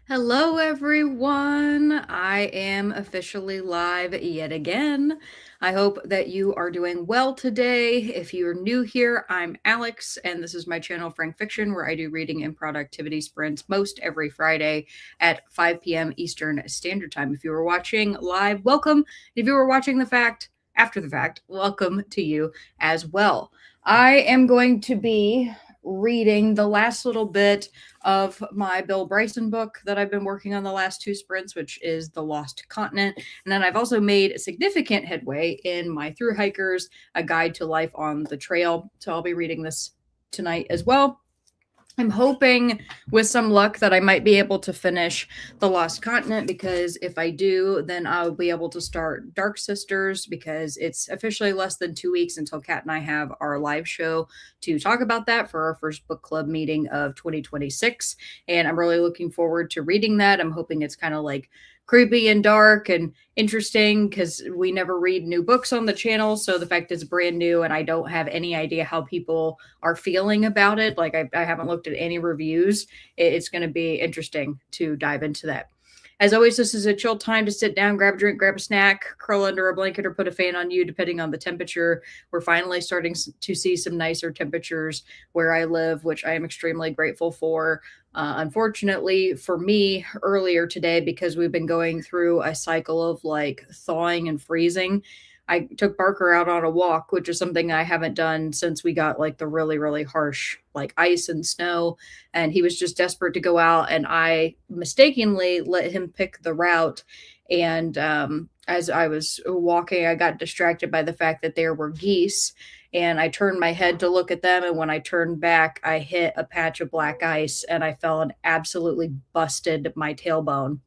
Hello, everyone. I am officially live yet again. I hope that you are doing well today. If you're new here, I'm Alex, and this is my channel, Frank Fiction, where I do reading and productivity sprints most every Friday at 5 p.m. Eastern Standard Time. If you were watching live, welcome. If you were watching the fact after the fact, welcome to you as well. I am going to be reading the last little bit of my Bill Bryson book that I've been working on the last two sprints, which is The Lost Continent. And then I've also made significant headway in my Through Hikers, A Guide to Life on the Trail. So I'll be reading this tonight as well. I'm hoping with some luck that I might be able to finish The Lost Continent, because if I do, then I'll be able to start Dark Sisters, because it's officially less than 2 weeks until Kat and I have our live show to talk about that for our first book club meeting of 2026. And I'm really looking forward to reading that. I'm hoping it's kind of like creepy and dark and interesting, because we never read new books on the channel. So the fact it's brand new and I don't have any idea how people are feeling about it, like I haven't looked at any reviews, it's going to be interesting to dive into that. As always, this is a chill time to sit down, grab a drink, grab a snack, curl under a blanket, or put a fan on you, depending on the temperature. We're finally starting to see some nicer temperatures where I live, which I am extremely grateful for. Unfortunately for me, earlier today, because we've been going through a cycle of like thawing and freezing, I took Barker out on a walk, which is something I haven't done since we got like the really, really harsh like ice and snow. And he was just desperate to go out, and I mistakenly let him pick the route. And as I was walking, I got distracted by the fact that there were geese, and I turned my head to look at them. And when I turned back, I hit a patch of black ice and I fell and absolutely busted my tailbone.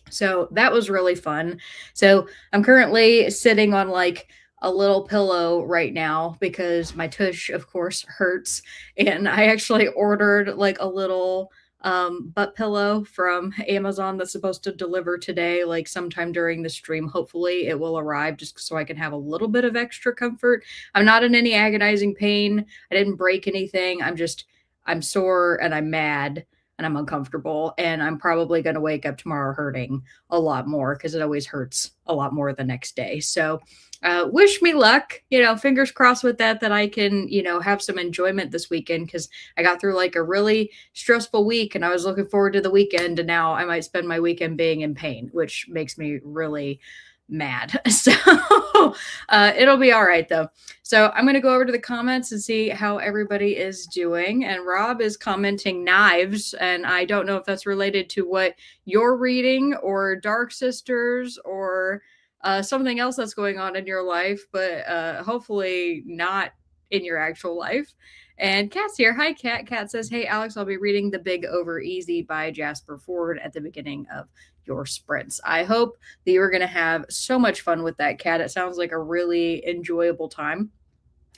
So that was really fun. So I'm currently sitting on like a little pillow right now because my tush, of course, hurts. And I actually ordered like a little butt pillow from Amazon that's supposed to deliver today, like sometime during the stream. Hopefully, it will arrive just so I can have a little bit of extra comfort. I'm not in any agonizing pain. I didn't break anything. I'm sore and I'm mad and I'm uncomfortable, and I'm probably going to wake up tomorrow hurting a lot more, because it always hurts a lot more the next day. So wish me luck, fingers crossed with that I can, have some enjoyment this weekend, because I got through like a really stressful week and I was looking forward to the weekend, and now I might spend my weekend being in pain, which makes me really mad. So it'll be all right though. So I'm going to go over to the comments and see how everybody is doing. And Rob is commenting knives, and I don't know if that's related to what you're reading or Dark Sisters or something else that's going on in your life, but hopefully not in your actual life. And Kat's here. Hi, Kat. Kat says, "Hey, Alex, I'll be reading The Big Over Easy by Jasper Ford at the beginning of your sprints." I hope that you're going to have so much fun with that, Kat. It sounds like a really enjoyable time.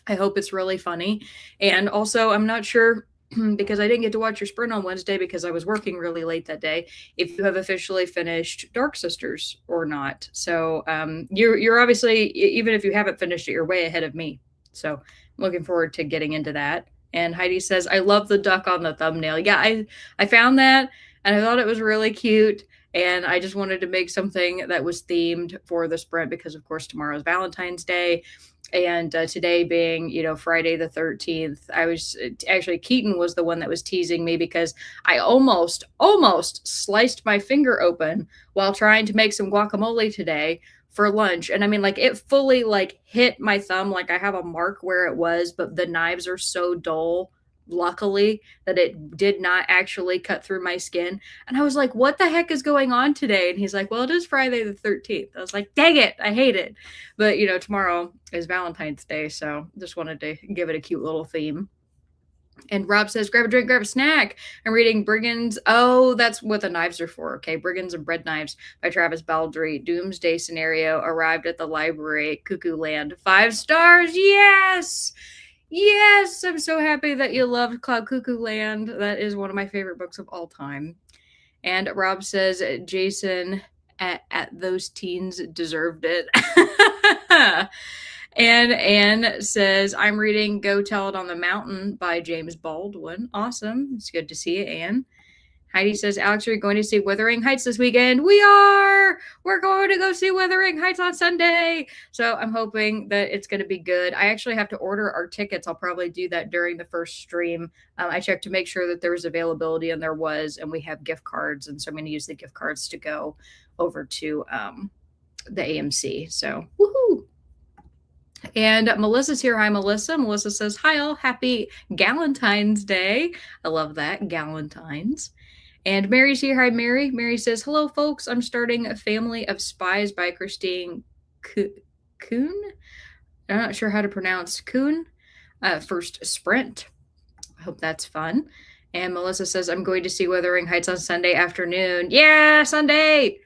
I hope it's really funny. And also, I'm not sure because I didn't get to watch your sprint on Wednesday because I was working really late that day, if you have officially finished Dark Sisters or not. So you're obviously, even if you haven't finished it, you're way ahead of me. So I'm looking forward to getting into that. And Heidi says, "I love the duck on the thumbnail." Yeah, I found that and I thought it was really cute. And I just wanted to make something that was themed for the sprint because, of course, tomorrow is Valentine's Day. And today being, Friday the 13th, I was actually, Keaton was the one that was teasing me because I almost sliced my finger open while trying to make some guacamole today for lunch. And I mean, like, it fully like hit my thumb. Like, I have a mark where it was, but the knives are so dull, luckily, that it did not actually cut through my skin. And I was like, what the heck is going on today? And he's like, well, it is Friday the 13th. I was like, dang it, I hate it. But tomorrow is Valentine's Day, so just wanted to give it a cute little theme. And Rob says, "Grab a drink, grab a snack." I'm reading Brigands. Oh, that's what the knives are for. Okay. Brigands and Bread Knives by Travis Baldry. Doomsday Scenario arrived at the library. Cuckoo Land. 5 stars. Yes. Yes. I'm so happy that you loved Cloud Cuckoo Land. That is one of my favorite books of all time. And Rob says, "Jason at those teens deserved it." And Anne says, "I'm reading Go Tell It on the Mountain by James Baldwin." Awesome. It's good to see you, Anne. Heidi says, Alex, are you going to see Wuthering Heights this weekend? We are! We're going to go see Wuthering Heights on Sunday. So I'm hoping that it's going to be good. I actually have to order our tickets. I'll probably do that during the first stream. I checked to make sure that there was availability, and there was, and we have gift cards. And so I'm going to use the gift cards to go over to the AMC. So, woohoo! And Melissa's here. Hi, Melissa. Melissa says, hi, all. Happy Galentine's Day. I love that. Galentine's. And Mary's here. Hi, Mary. Mary says, hello, folks. I'm starting A Family of Spies by Christine Kuhn. I'm not sure how to pronounce Kuhn. First sprint. I hope that's fun. And Melissa says, I'm going to see Wuthering Heights on Sunday afternoon. Yeah, Sunday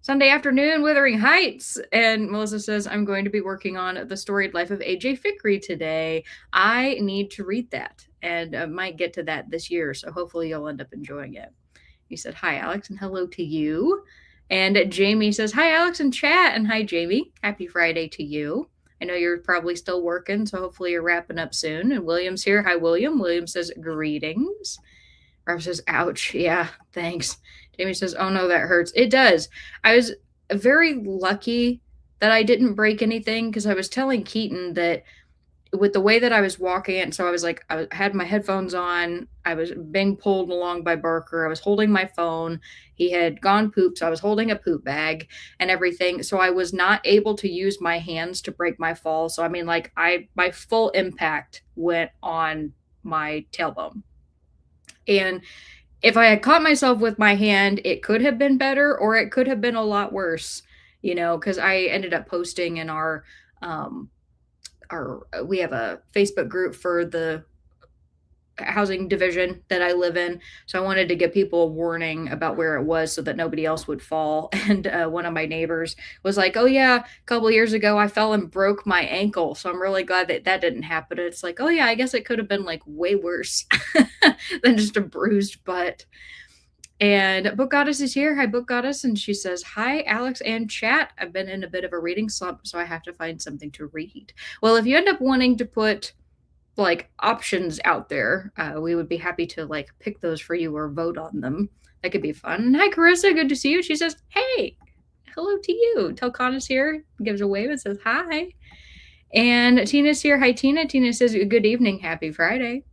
afternoon, Wuthering Heights. And Melissa says, I'm going to be working on The Storied Life of A.J. Fikry today. I need to read that and might get to that this year. So hopefully you'll end up enjoying it. He said, hi, Alex, and hello to you. And Jamie says, hi, Alex and chat. And hi, Jamie. Happy Friday to you. I know you're probably still working, so hopefully you're wrapping up soon. And William's here. Hi, William. William says, greetings. Rob says, ouch. Yeah, thanks. Jamie says, oh no, that hurts. It does. I was very lucky that I didn't break anything, because I was telling Keaton that with the way that I was walking, and so I was like, I had my headphones on, I was being pulled along by Barker, I was holding my phone, he had gone poop, so I was holding a poop bag and everything, so I was not able to use my hands to break my fall. So I mean, like, my full impact went on my tailbone. And if I had caught myself with my hand, it could have been better, or it could have been a lot worse, because I ended up posting in we have a Facebook group for the housing division that I live in. So I wanted to give people a warning about where it was so that nobody else would fall. And one of my neighbors was like, oh yeah, a couple of years ago I fell and broke my ankle. So I'm really glad that that didn't happen. It's like, oh yeah, I guess it could have been like way worse than just a bruised butt. And Book Goddess is here. Hi, Book Goddess. And she says, hi, Alex and chat. I've been in a bit of a reading slump, so I have to find something to read. Well, if you end up wanting to put like options out there, we would be happy to like pick those for you or vote on them. That could be fun. Hi, Carissa. Good to see you. She says, hey, hello to you. Telcana's here. Gives a wave and says, hi. And Tina's here. Hi, Tina. Tina says, good evening. Happy Friday.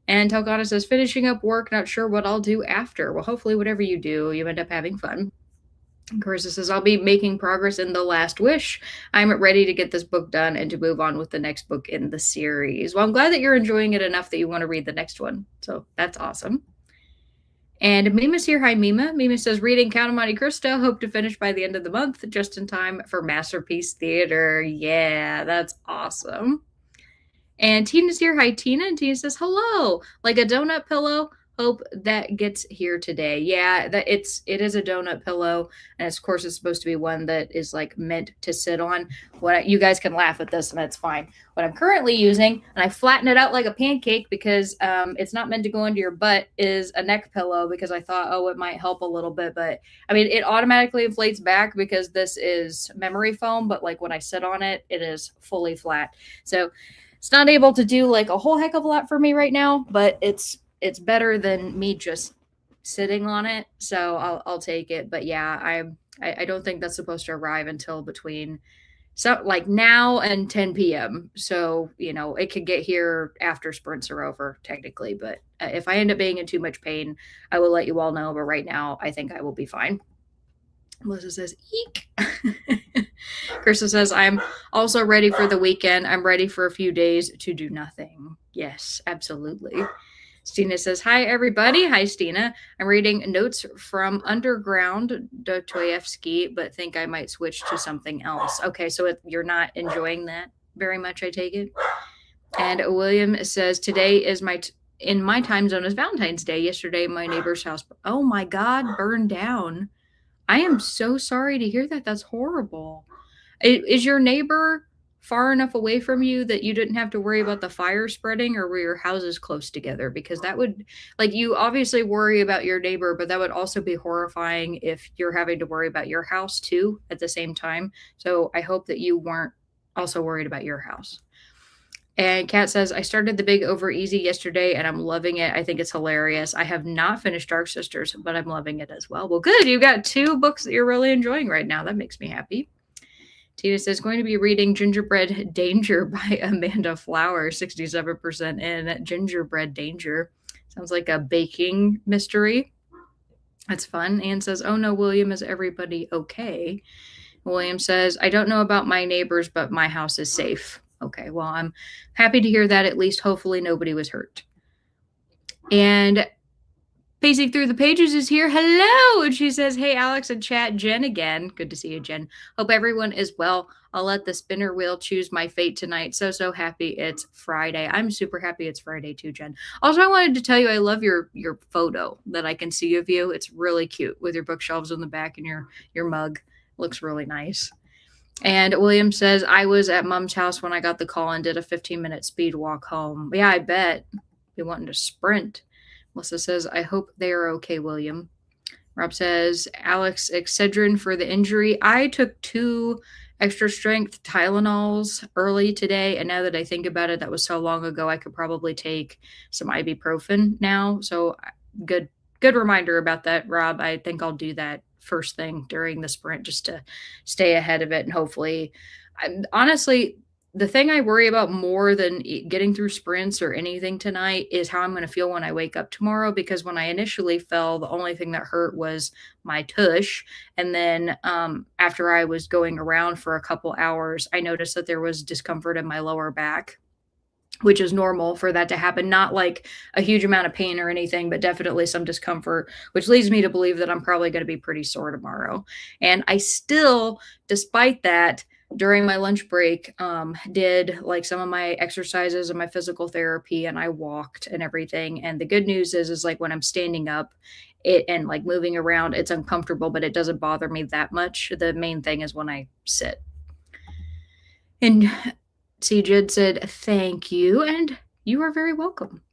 And Telcana says, finishing up work, not sure what I'll do after. Well, hopefully whatever you do, you end up having fun. And Carissa says, I'll be making progress in The Last Wish. I'm ready to get this book done and to move on with the next book in the series. Well, I'm glad that you're enjoying it enough that you want to read the next one. So that's awesome. And Mima's here. Hi, Mima. Mima says, reading Count of Monte Cristo. Hope to finish by the end of the month, just in time for Masterpiece Theater. Yeah, that's awesome. And Tina's here. Hi, Tina. And Tina says, hello. Like a donut pillow. Hope that gets here today. Yeah, it is a donut pillow. And of course, it's supposed to be one that is like meant to sit on. You guys can laugh at this and that's fine. What I'm currently using, and I flatten it out like a pancake because it's not meant to go into your butt, is a neck pillow, because I thought, oh, it might help a little bit. But I mean, it automatically inflates back because this is memory foam. But like when I sit on it, it is fully flat. So it's not able to do like a whole heck of a lot for me right now, but it's better than me just sitting on it. So I'll take it. But yeah, I don't think that's supposed to arrive until between like now and 10 p.m. So, it could get here after sprints are over technically. But if I end up being in too much pain, I will let you all know. But right now, I think I will be fine. Melissa says, eek. Krista says, I'm also ready for the weekend. I'm ready for a few days to do nothing. Yes, absolutely. Stina says, hi, everybody. Hi, Stina. I'm reading Notes from Underground Dostoevsky, but think I might switch to something else. Okay, so you're not enjoying that very much, I take it. And William says, today is in my time zone is Valentine's Day. Yesterday, my neighbor's house, oh my God, burned down. I am so sorry to hear that. That's horrible. Is your neighbor far enough away from you that you didn't have to worry about the fire spreading, or were your houses close together? Because that would, like, you obviously worry about your neighbor, but that would also be horrifying if you're having to worry about your house too at the same time. So I hope that you weren't also worried about your house. And Kat says, I started The Big Over Easy yesterday and I'm loving it. I think it's hilarious. I have not finished Dark Sisters, but I'm loving it as well. Well, good. You got two books that you're really enjoying right now. That makes me happy. Tina says, going to be reading Gingerbread Danger by Amanda Flower, 67% in. Gingerbread Danger. Sounds like a baking mystery. That's fun. Anne says, oh no, William, is everybody okay? William says, I don't know about my neighbors, but my house is safe. Okay, well, I'm happy to hear that. At least, hopefully, nobody was hurt. And pacing through the pages is here. Hello. And she says, hey, Alex and chat, Jen again. Good to see you, Jen. Hope everyone is well. I'll let the spinner wheel choose my fate tonight. So happy it's Friday. I'm super happy it's Friday too, Jen. Also, I wanted to tell you I love your photo that I can see of you. It's really cute with your bookshelves on the back and your mug. Looks really nice. And William says, I was at mom's house when I got the call and did a 15-minute speed walk home. Yeah, I bet. Be wanting to sprint. Melissa says, I hope they are okay, William. Rob says, Alex, Excedrin for the injury. I took 2 extra strength Tylenols early today. And now that I think about it, that was so long ago, I could probably take some ibuprofen now. So good reminder about that, Rob. I think I'll do that first thing during the sprint just to stay ahead of it. And hopefully, honestly, the thing I worry about more than getting through sprints or anything tonight is how I'm going to feel when I wake up tomorrow. Because when I initially fell, the only thing that hurt was my tush. And then after I was going around for a couple hours, I noticed that there was discomfort in my lower back, which is normal for that to happen. Not like a huge amount of pain or anything, but definitely some discomfort, which leads me to believe that I'm probably going to be pretty sore tomorrow. And I still, despite that, during my lunch break, did like some of my exercises and my physical therapy, and I walked and everything. And the good news is like when I'm standing up, it and like moving around, it's uncomfortable, but it doesn't bother me that much. The main thing is when I sit. And Jid said, thank you, and you are very welcome.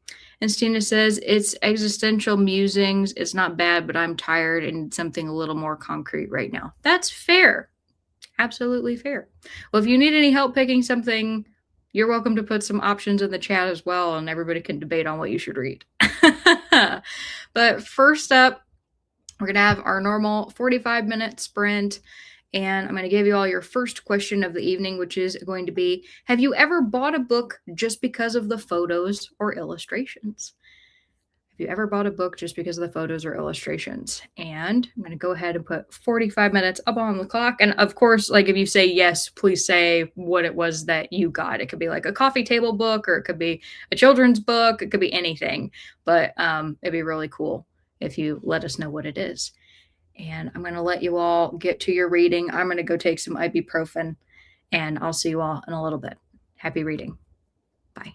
And Stina says, it's existential musings. It's not bad, but I'm tired and need something a little more concrete right now. That's fair. Absolutely fair. Well, if you need any help picking something, you're welcome to put some options in the chat as well, and everybody can debate on what you should read. But first up, we're going to have our normal 45-minute sprint. And I'm going to give you all your first question of the evening, which is going to be, have you ever bought a book just because of the photos or illustrations? Have you ever bought a book just because of the photos or illustrations? And I'm going to go ahead and put 45 minutes up on the clock. And of course, like if you say yes, please say what it was that you got. It could be like a coffee table book, or it could be a children's book. It could be anything, but it'd be really cool if you let us know what it is. And I'm going to let you all get to your reading. I'm going to go take some ibuprofen, and I'll see you all in a little bit. Happy reading. Bye.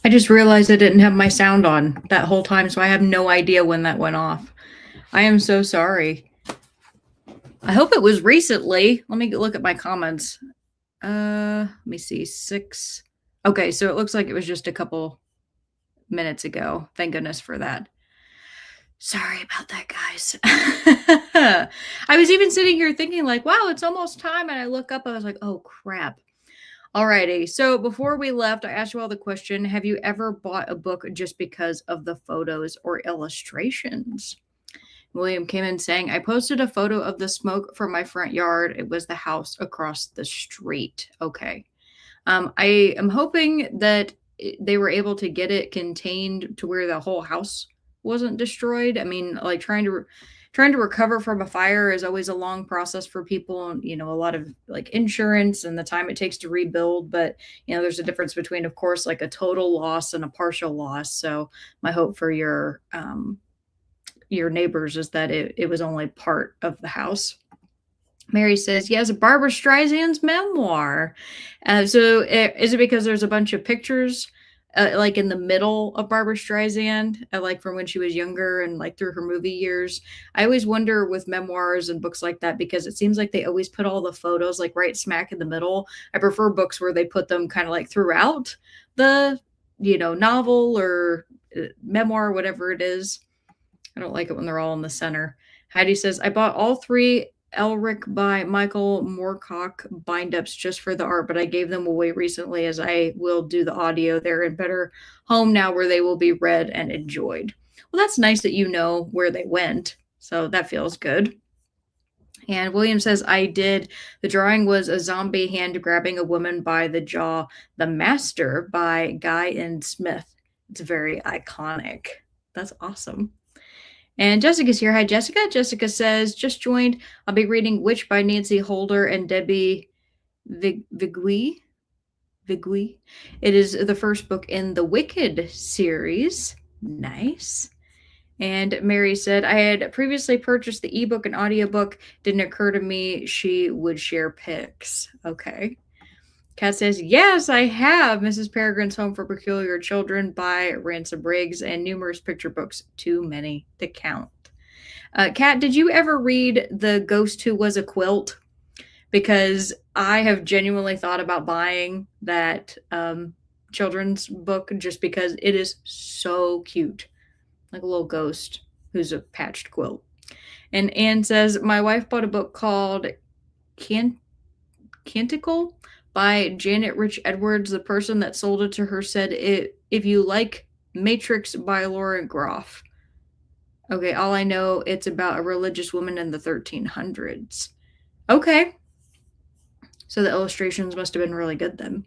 I just realized I didn't have my sound on that whole time, so I have no idea when that went off. I am so sorry. I hope it was recently. Let me look at my comments. Let me see. 6. Okay, so it looks like it was just a couple minutes ago. Thank goodness for that. Sorry about that, guys. I was even sitting here thinking like, wow, it's almost time. And I look up, I was like, oh crap. Alrighty. So before we left, I asked you all the question, have you ever bought a book just because of the photos or illustrations? William came in saying, I posted a photo of the smoke from my front yard. It was the house across the street. Okay. I am hoping that they were able to get it contained to where the whole house wasn't destroyed. I mean, like trying to recover from a fire is always a long process for people, and a lot of like insurance and the time it takes to rebuild. But there's a difference between, of course, like a total loss and a partial loss. So my hope for your neighbors is that it was only part of the house. Mary says, yes, Barbara Streisand's memoir. Is it because there's a bunch of pictures like in the middle of Barbara Streisand, like from when she was younger and like through her movie years? I always wonder with memoirs and books like that because it seems like they always put all the photos like right smack in the middle. I prefer books where they put them kind of like throughout the, novel or memoir, whatever it is. I don't like it when they're all in the center. Heidi says, I bought all 3 Elric by Michael Moorcock bind-ups just for the art, but I gave them away recently as I will do the audio. They're in better home now where they will be read and enjoyed. Well, that's nice that you know where they went, so that feels good. And William says, I did. The drawing was a zombie hand grabbing a woman by the jaw. The Master by Guy and Smith. It's very iconic. That's awesome. And Jessica's here. Hi, Jessica. Jessica says, just joined. I'll be reading Witch by Nancy Holder and Debbie Vigui. It is the first book in the Wicked series. Nice. And Mary said, I had previously purchased the ebook and audiobook. Didn't occur to me she would share pics. Okay. Kat says, yes, I have Mrs. Peregrine's Home for Peculiar Children by Ransom Briggs and numerous picture books, too many to count. Kat, did you ever read The Ghost Who Was a Quilt? Because I have genuinely thought about buying that children's book just because it is so cute. Like a little ghost who's a patched quilt. And Anne says, my wife bought a book called Canticle by Janet Rich Edwards. The person that sold it to her said, if you like Matrix by Laura Groff. Okay, all I know, it's about a religious woman in the 1300s. Okay. So the illustrations must have been really good then.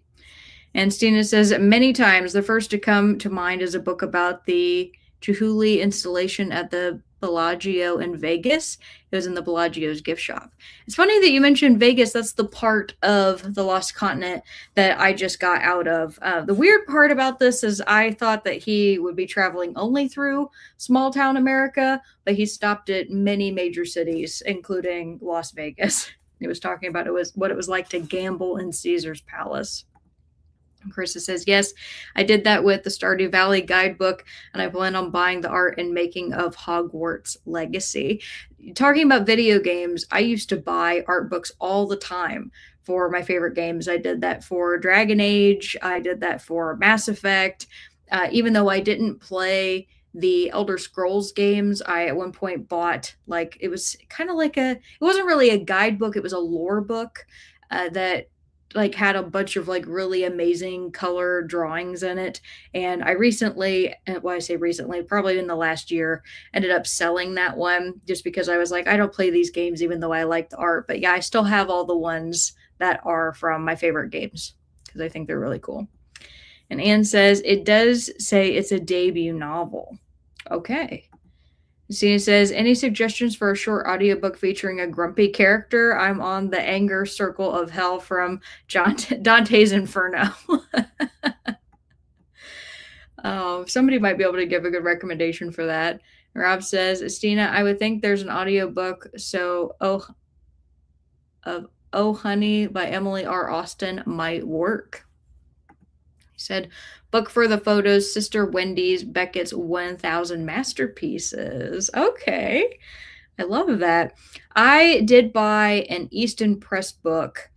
And Stina says, many times, the first to come to mind is a book about the Chihuly installation at the Bellagio in Vegas. It was in the Bellagio's gift shop. It's funny that you mentioned Vegas. That's the part of the Lost Continent that I just got out of. The weird part about this is I thought that he would be traveling only through small town America, but he stopped at many major cities, including Las Vegas. He was talking about what it was like to gamble in Caesar's Palace. Carissa says, yes, I did that with the Stardew Valley guidebook, and I plan on buying the art and making of Hogwarts Legacy. Talking about video games, I used to buy art books all the time for my favorite games. I did that for Dragon Age. I did that for Mass Effect. Even though I didn't play the Elder Scrolls games, I at one point bought, like, it was kind of like it wasn't really a guidebook, it was a lore book that like had a bunch of like really amazing color drawings in it. And I recently, well, I say recently, probably in the last year, ended up selling that one just because I was like, I don't play these games even though I like the art. But yeah, I still have all the ones that are from my favorite games because I think they're really cool. And Anne says, it does say it's a debut novel. Okay. Christina says, any suggestions for a short audiobook featuring a grumpy character? I'm on the anger circle of hell from Dante's Inferno. Somebody might be able to give a good recommendation for that. Rob says, Stina, I would think there's an audiobook, so Oh Honey by Emily R. Austin might work. Said, book for the photos, Sister Wendy's Beckett's 1000 Masterpieces. Okay. I love that. I did buy an Easton Press book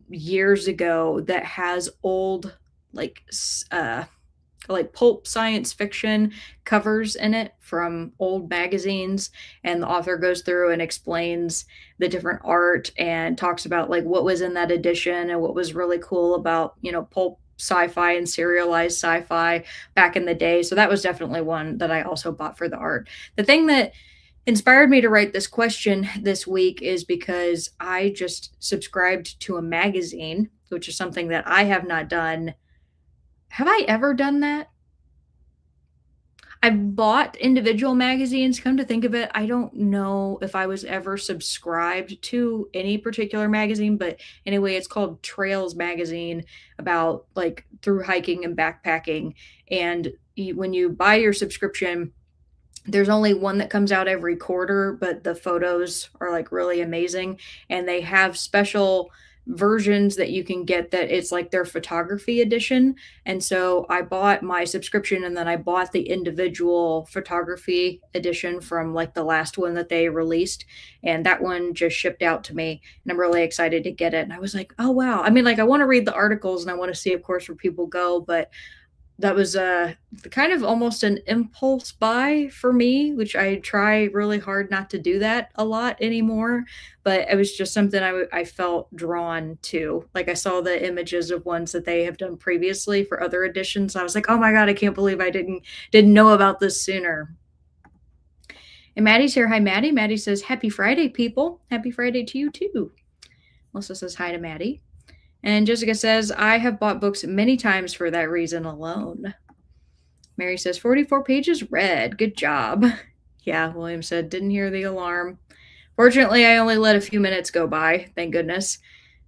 years ago that has old, like, like pulp science fiction covers in it from old magazines, and the author goes through and explains the different art and talks about like what was in that edition and what was really cool about, pulp sci-fi and serialized sci-fi back in the day. So that was definitely one that I also bought for the art. The thing that inspired me to write this question this week is because I just subscribed to a magazine, which is something that I have not done. Have I ever done that? I've bought individual magazines. Come to think of it, I don't know if I was ever subscribed to any particular magazine, but anyway, it's called Trails Magazine, about like through hiking and backpacking. And when you buy your subscription, there's only one that comes out every quarter, but the photos are like really amazing. And they have special versions that you can get that it's like their photography edition. And so I bought my subscription and then I bought the individual photography edition from like the last one that they released. And that one just shipped out to me. And I'm really excited to get it. And I was like, oh, wow. I mean, like, I want to read the articles and I want to see, of course, where people go, but that was, kind of almost an impulse buy for me, which I try really hard not to do that a lot anymore, but it was just something I felt drawn to. Like, I saw the images of ones that they have done previously for other editions, I was like, "Oh my god, I can't believe I didn't know about this sooner." And Maddie's here. Hi, Maddie. Maddie says, "Happy Friday, people." Happy Friday to you too. Melissa says hi to Maddie. And Jessica says, I have bought books many times for that reason alone. Mary says, 44 pages read. Good job. Yeah, William said, didn't hear the alarm. Fortunately, I only let a few minutes go by. Thank goodness.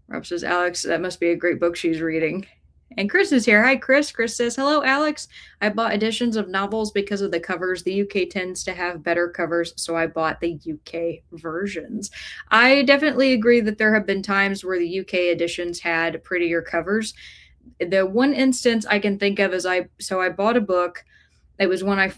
Rob says, Alex, that must be a great book she's reading. And Chris is here. Hi, Chris. Chris says, hello, Alex. I bought editions of novels because of the covers. The UK tends to have better covers, so I bought the UK versions. I definitely agree that there have been times where the UK editions had prettier covers. The one instance I can think of is I bought a book. It was when I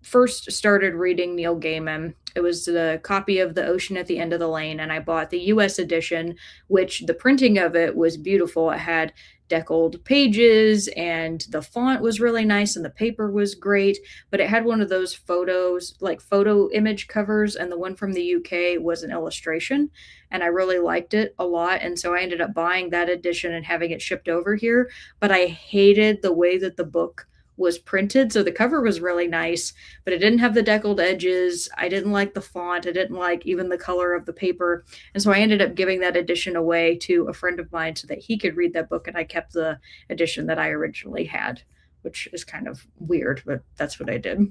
first started reading Neil Gaiman. It was the copy of The Ocean at the End of the Lane, and I bought the US edition, which the printing of it was beautiful. It had deckled pages and the font was really nice and the paper was great, but it had one of those photos, like photo image covers, and the one from the UK was an illustration, and I really liked it a lot, and so I ended up buying that edition and having it shipped over here. But I hated the way that the book was printed. So the cover was really nice, but it didn't have the deckled edges. I didn't like the font. I didn't like even the color of the paper. And so I ended up giving that edition away to a friend of mine so that he could read that book. And I kept the edition that I originally had, which is kind of weird, but that's what I did.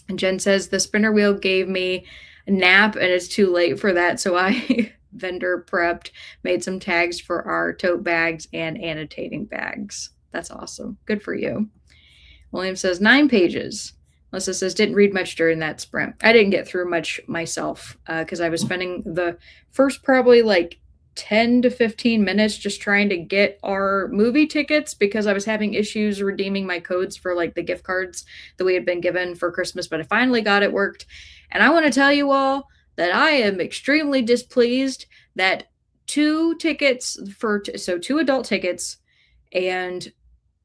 And Jen says, the spinner wheel gave me a nap and it's too late for that. So I vendor prepped, made some tags for our tote bags and annotating bags. That's awesome. Good for you. William says 9 pages. Melissa says, didn't read much during that sprint. I didn't get through much myself because I was spending the first probably like 10 to 15 minutes just trying to get our movie tickets because I was having issues redeeming my codes for like the gift cards that we had been given for Christmas, but I finally got it worked. And I want to tell you all that I am extremely displeased that 2 tickets so 2 adult tickets and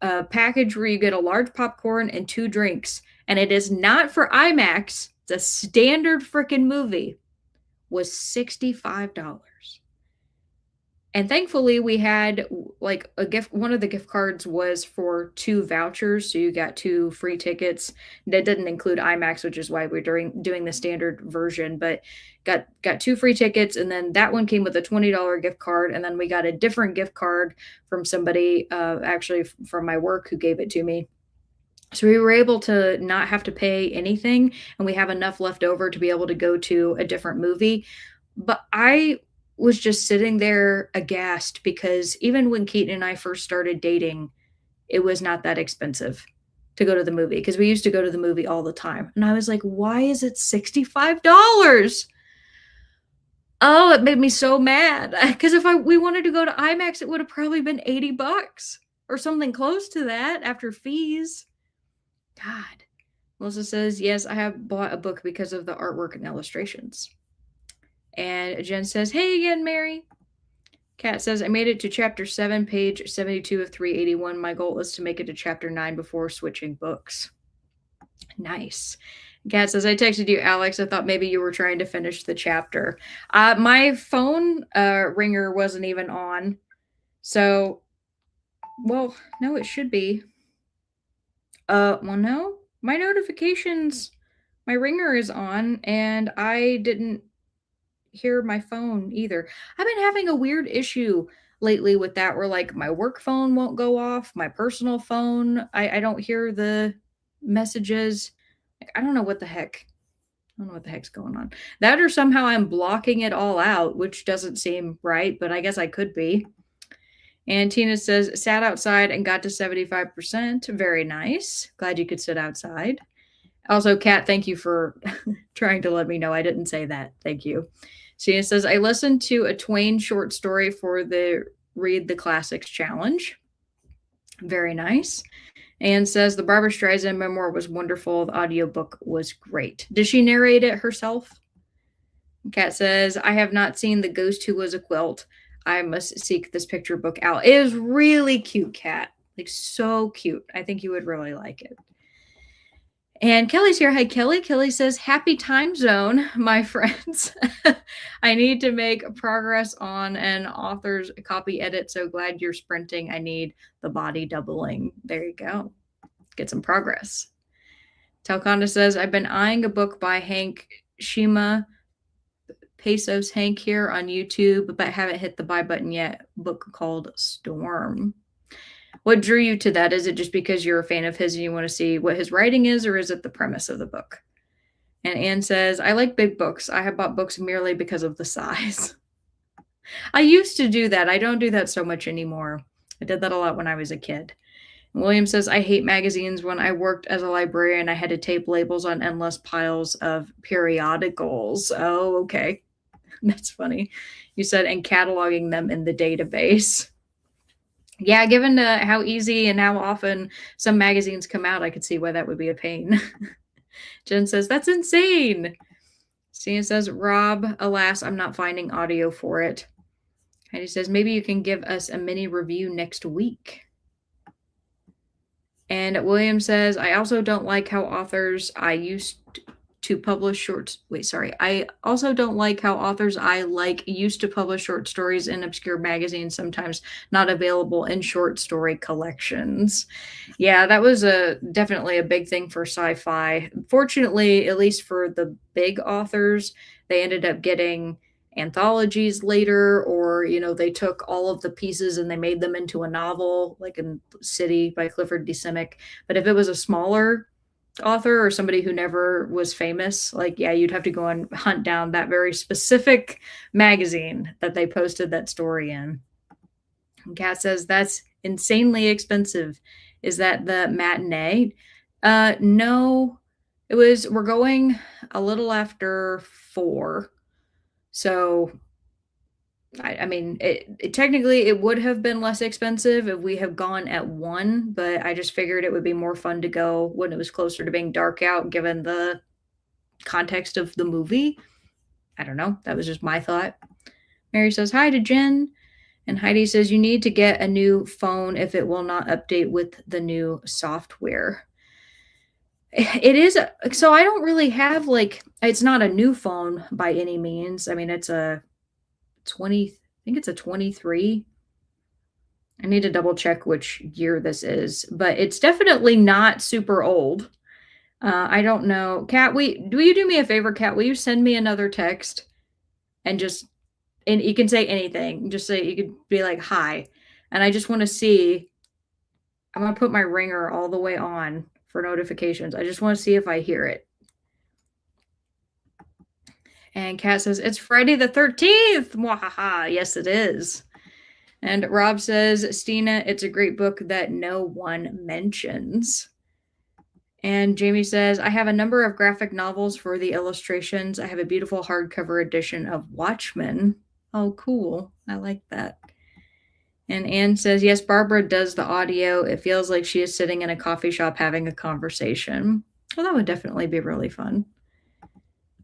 a package where you get a large popcorn and 2 drinks, and it is not for IMAX, it's a standard freaking movie, was $65. And thankfully we had like a gift. One of the gift cards was for 2 vouchers, so you got 2 free tickets. That didn't include IMAX, which is why we're doing the standard version, but got 2 free tickets, and then that one came with a $20 gift card, and then we got a different gift card from somebody, actually from my work, who gave it to me. So we were able to not have to pay anything, and we have enough left over to be able to go to a different movie. But I was just sitting there aghast because even when Keaton and I first started dating, it was not that expensive to go to the movie because we used to go to the movie all the time. And I was like, why is it $65? Oh, it made me so mad because if we wanted to go to IMAX, it would have probably been $80. or something close to that after fees. God. Melissa says, yes, I have bought a book because of the artwork and illustrations. And Jen says, hey again, Mary. Kat says, I made it to chapter 7, page 72 of 381. My goal is to make it to chapter 9 before switching books. Nice. Kat says, I texted you, Alex. I thought maybe you were trying to finish the chapter. My phone ringer wasn't even on. So, well, no, it should be. Well, no. My notifications, my ringer is on, and I didn't hear my phone either. I've been having a weird issue lately with that where like my work phone won't go off, my personal phone, I don't hear the messages. Like, I don't know what the heck. I don't know what the heck's going on. That or somehow I'm blocking it all out, which doesn't seem right, but I guess I could be. And Tina says, sat outside and got to 75%. Very nice. Glad you could sit outside. Also, Kat, thank you for trying to let me know I didn't say that. Thank you. Tina says, I listened to a Twain short story for the Read the Classics challenge. Very nice. And says, the Barbra Streisand memoir was wonderful. The audiobook was great. Did she narrate it herself? Kat says, I have not seen The Ghost Who Was a Quilt. I must seek this picture book out. It is really cute, Kat. Like, so cute. I think you would really like it. And Kelly's here. Hi, Kelly. Kelly says, happy time zone, my friends. I need to make progress on an author's copy edit. So glad you're sprinting. I need the body doubling. There you go. Get some progress. Talconda says, I've been eyeing a book by Hank Shima Pesos Hank here on YouTube, but haven't hit the buy button yet. Book called Storm. What drew you to that? Is it just because you're a fan of his and you want to see what his writing is, or is it the premise of the book? And Anne says, I like big books. I have bought books merely because of the size. I used to do that. I don't do that so much anymore. I did that a lot when I was a kid. William says, I hate magazines. When I worked as a librarian, I had to tape labels on endless piles of periodicals. Oh, okay. That's funny. You said, and cataloging them in the database. Yeah, given how easy and how often some magazines come out, I could see why that would be a pain. Jen says, that's insane. Stina says, Rob, alas, I'm not finding audio for it. Heidi says, maybe you can give us a mini review next week. And William says, I also don't like how authors I used to publish short. Wait, sorry. I also don't like how authors I like used to publish short stories in obscure magazines, sometimes not available in short story collections. Yeah, that was definitely a big thing for sci-fi. Fortunately, at least for the big authors, they ended up getting anthologies later, or they took all of the pieces and they made them into a novel, like in City by Clifford D. Simic. But if it was a smaller author or somebody who never was famous, like, yeah, you'd have to go and hunt down that very specific magazine that they posted that story in. And Kat says, that's insanely expensive. Is that the matinee? No, we're going a little after 4. So I mean, technically it would have been less expensive if we have gone at 1, but I just figured it would be more fun to go when it was closer to being dark out, given the context of the movie. I don't know. That was just my thought. Mary says, hi to Jen. And Heidi says, you need to get a new phone if it will not update with the new software. It is. So I don't really have, like, it's not a new phone by any means. I mean, it's a 20, I think it's a 23. I need to double check which year this is, but it's definitely not super old. I don't know. Kat, will you do me a favor, Kat? Will you send me another text and you can say anything. Just say, you could be like, hi. And I just want to see, I'm going to put my ringer all the way on for notifications. I just want to see if I hear it. And Kat says, it's Friday the 13th. Mwahaha. Yes, it is. And Rob says, Stina, it's a great book that no one mentions. And Jamie says, I have a number of graphic novels for the illustrations. I have a beautiful hardcover edition of Watchmen. Oh, cool. I like that. And Anne says, yes, Barbara does the audio. It feels like she is sitting in a coffee shop having a conversation. Well, that would definitely be really fun.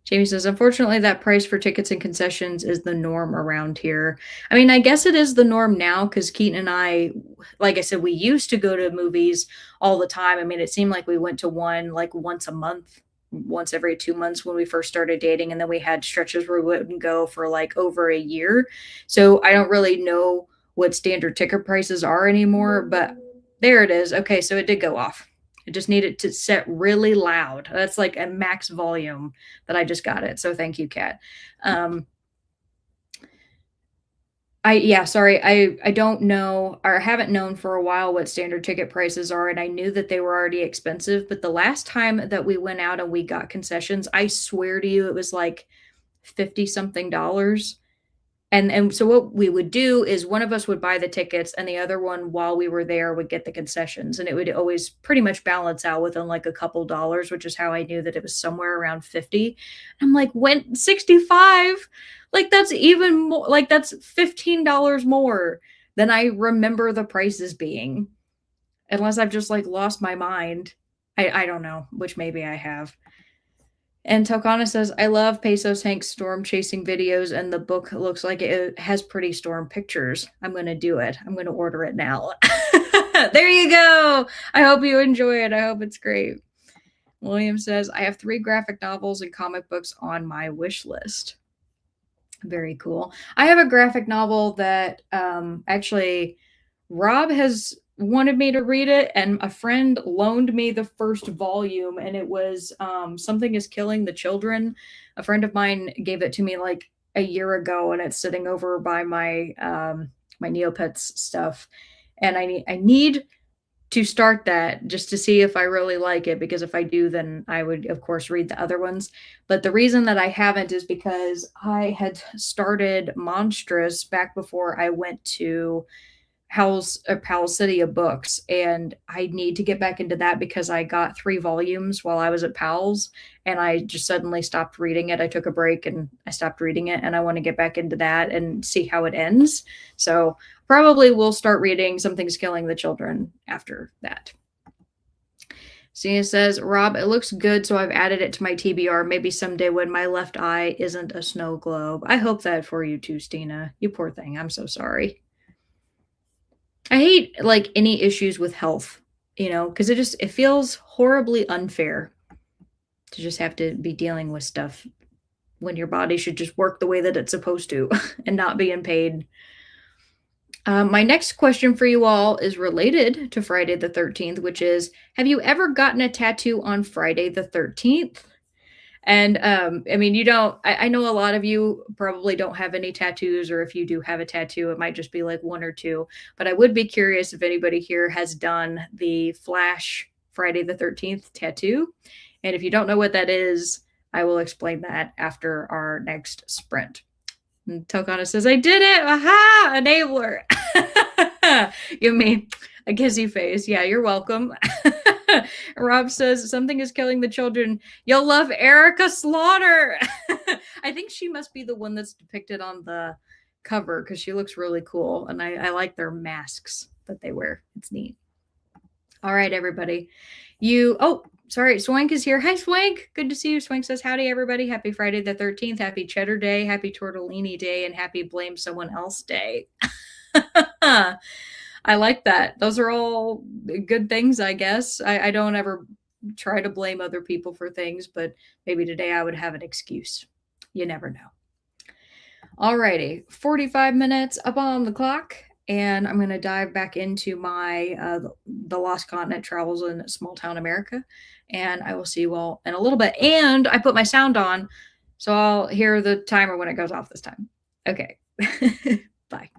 Jamie says, unfortunately, that price for tickets and concessions is the norm around here. I mean, I guess it is the norm now because Keaton and I, like I said, we used to go to movies all the time. I mean, it seemed like we went to one like once a month, once every 2 months when we first started dating. And then we had stretches where we wouldn't go for like over a year. So I don't really know what standard ticket prices are anymore, but there it is. Okay, so it did go off. I just need it to set really loud. That's like a max volume that I just got it. So thank you, Kat. Um, sorry, I don't know or haven't known for a while what standard ticket prices are, and I knew that they were already expensive. But the last time that we went out and we got concessions, I swear to you, it was like 50 something dollars. And so what we would do is one of us would buy the tickets and the other one while we were there would get the concessions, and it would always pretty much balance out within like a couple dollars, which is how I knew that it was somewhere around 50. I'm like, when 65? Like that's even more, like that's $15 more than I remember the prices being. Unless I've just like lost my mind. I don't know, which maybe I have. And Tokana says, I love Pesos Hank's storm chasing videos, and the book looks like it has pretty storm pictures. I'm going to do it. I'm going to order it now. There you go. I hope you enjoy it. I hope it's great. William says, I have 3 graphic novels and comic books on my wish list. Very cool. I have a graphic novel that actually Rob has wanted me to read it, and a friend loaned me the first volume, and it was Something is Killing the Children. A friend of mine gave it to me like a year ago, and it's sitting over by my Neopets stuff. And I need to start that just to see if I really like it, because if I do, then I would, of course, read the other ones. But the reason that I haven't is because I had started Monstrous back before I went to Powell City of Books, and I need to get back into that because I got 3 volumes while I was at Powell's, and I just suddenly stopped reading it. I took a break and I stopped reading it, and I want to get back into that and see how it ends. So probably we'll start reading Something's Killing the Children after that. Stina says, Rob, it looks good, so I've added it to my TBR. Maybe someday when my left eye isn't a snow globe. I hope that for you too, Stina. You poor thing. I'm so sorry. I hate like any issues with health, because it feels horribly unfair to just have to be dealing with stuff when your body should just work the way that it's supposed to and not being paid. My next question for you all is related to Friday the 13th, which is, have you ever gotten a tattoo on Friday the 13th? And I mean, you don't, I know a lot of you probably don't have any tattoos, or if you do have a tattoo, it might just be like 1 or 2. But I would be curious if anybody here has done the Flash Friday the 13th tattoo. And if you don't know what that is, I will explain that after our next sprint. And Tokana says, I did it. Aha! Enabler. Give me a kissy face. Yeah, you're welcome. Rob says, something is killing the children. You'll love Erica Slaughter. I think she must be the one that's depicted on the cover because she looks really cool. And I like their masks that they wear. It's neat. All right, everybody. Sorry, Swank is here. Hi, Swank. Good to see you. Swank says, howdy, everybody. Happy Friday the 13th. Happy Cheddar Day. Happy Tortellini Day. And happy Blame Someone Else Day. I like that. Those are all good things, I guess. I don't ever try to blame other people for things, but maybe today I would have an excuse. You never know. Alrighty, 45 minutes up on the clock, and I'm going to dive back into my the Lost Continent Travels in Small Town America, and I will see you all in a little bit. And I put my sound on, so I'll hear the timer when it goes off this time. Okay, bye.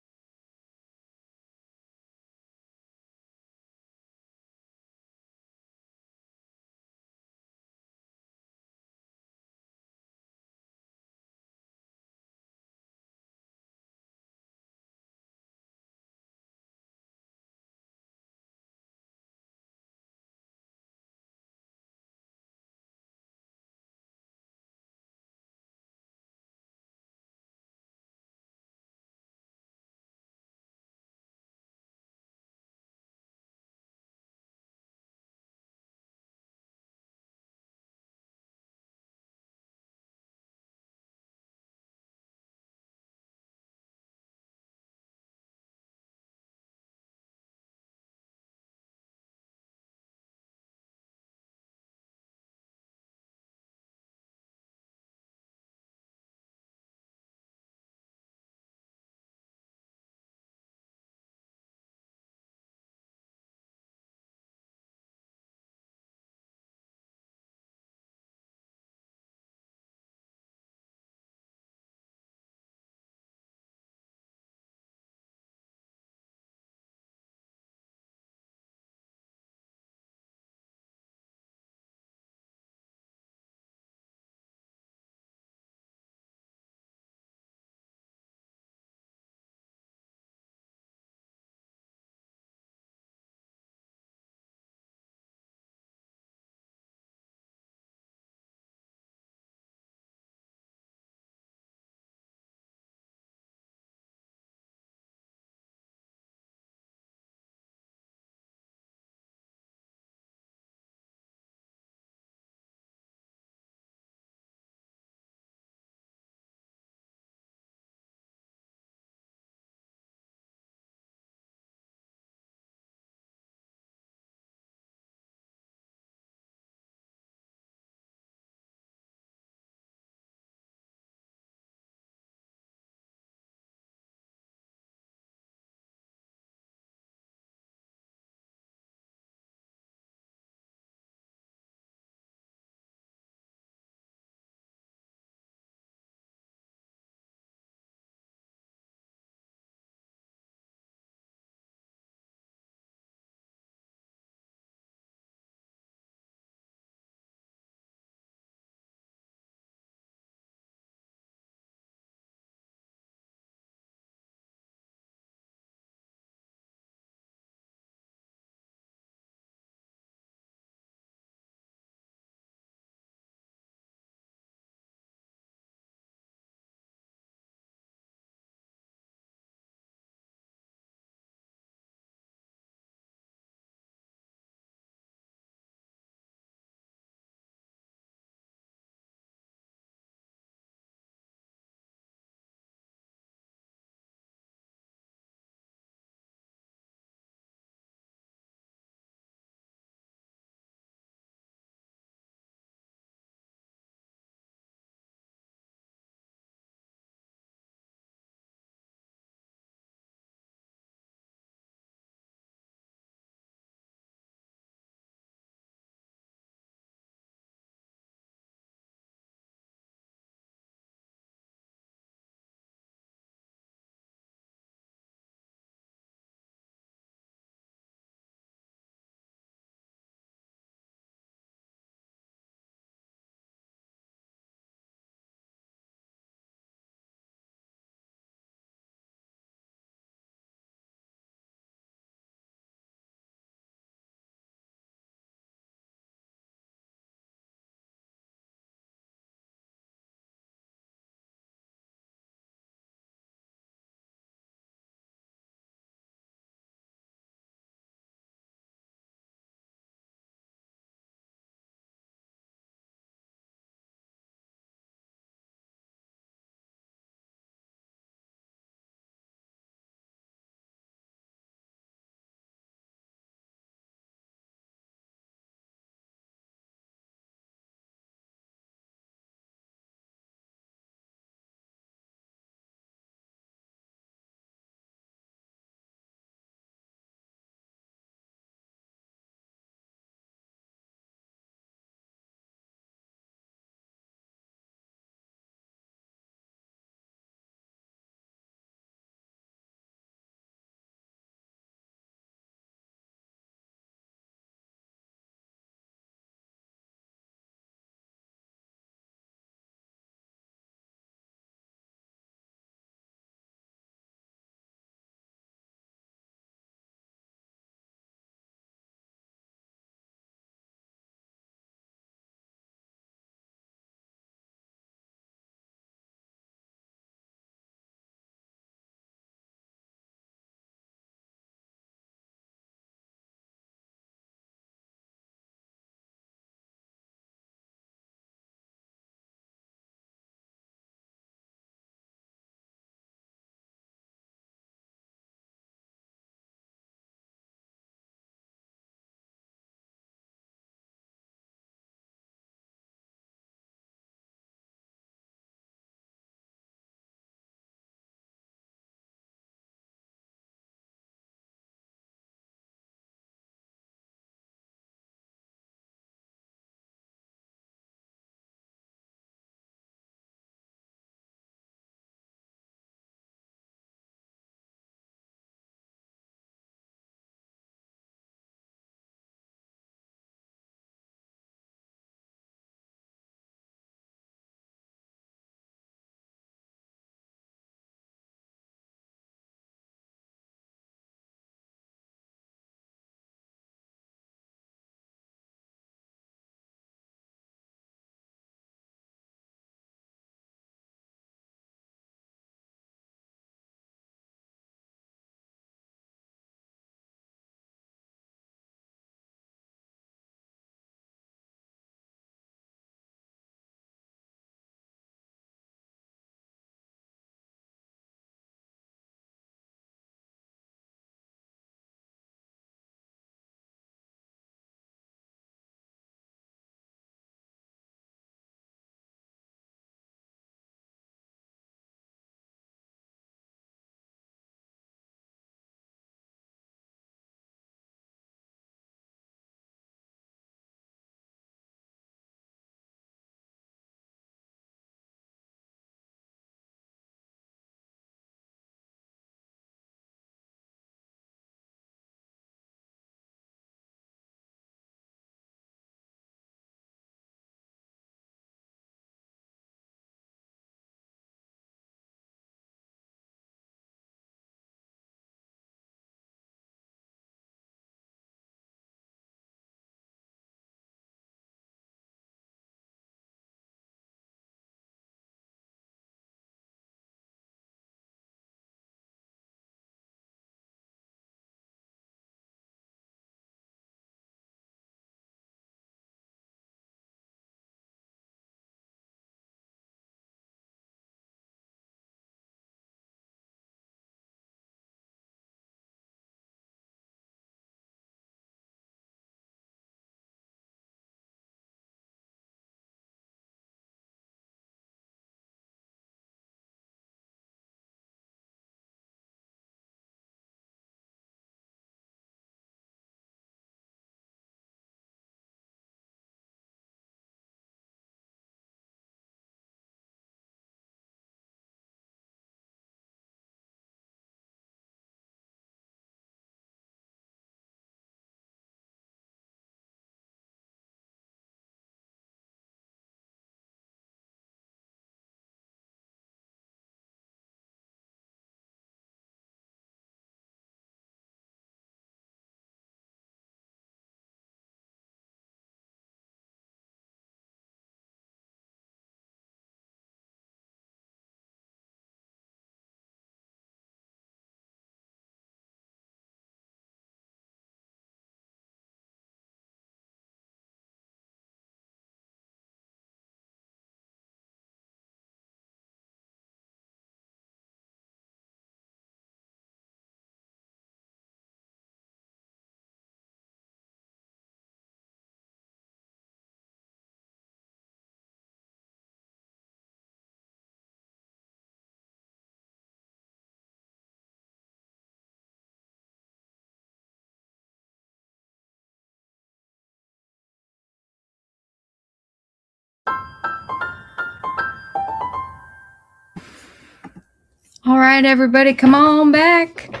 All right, everybody, come on back.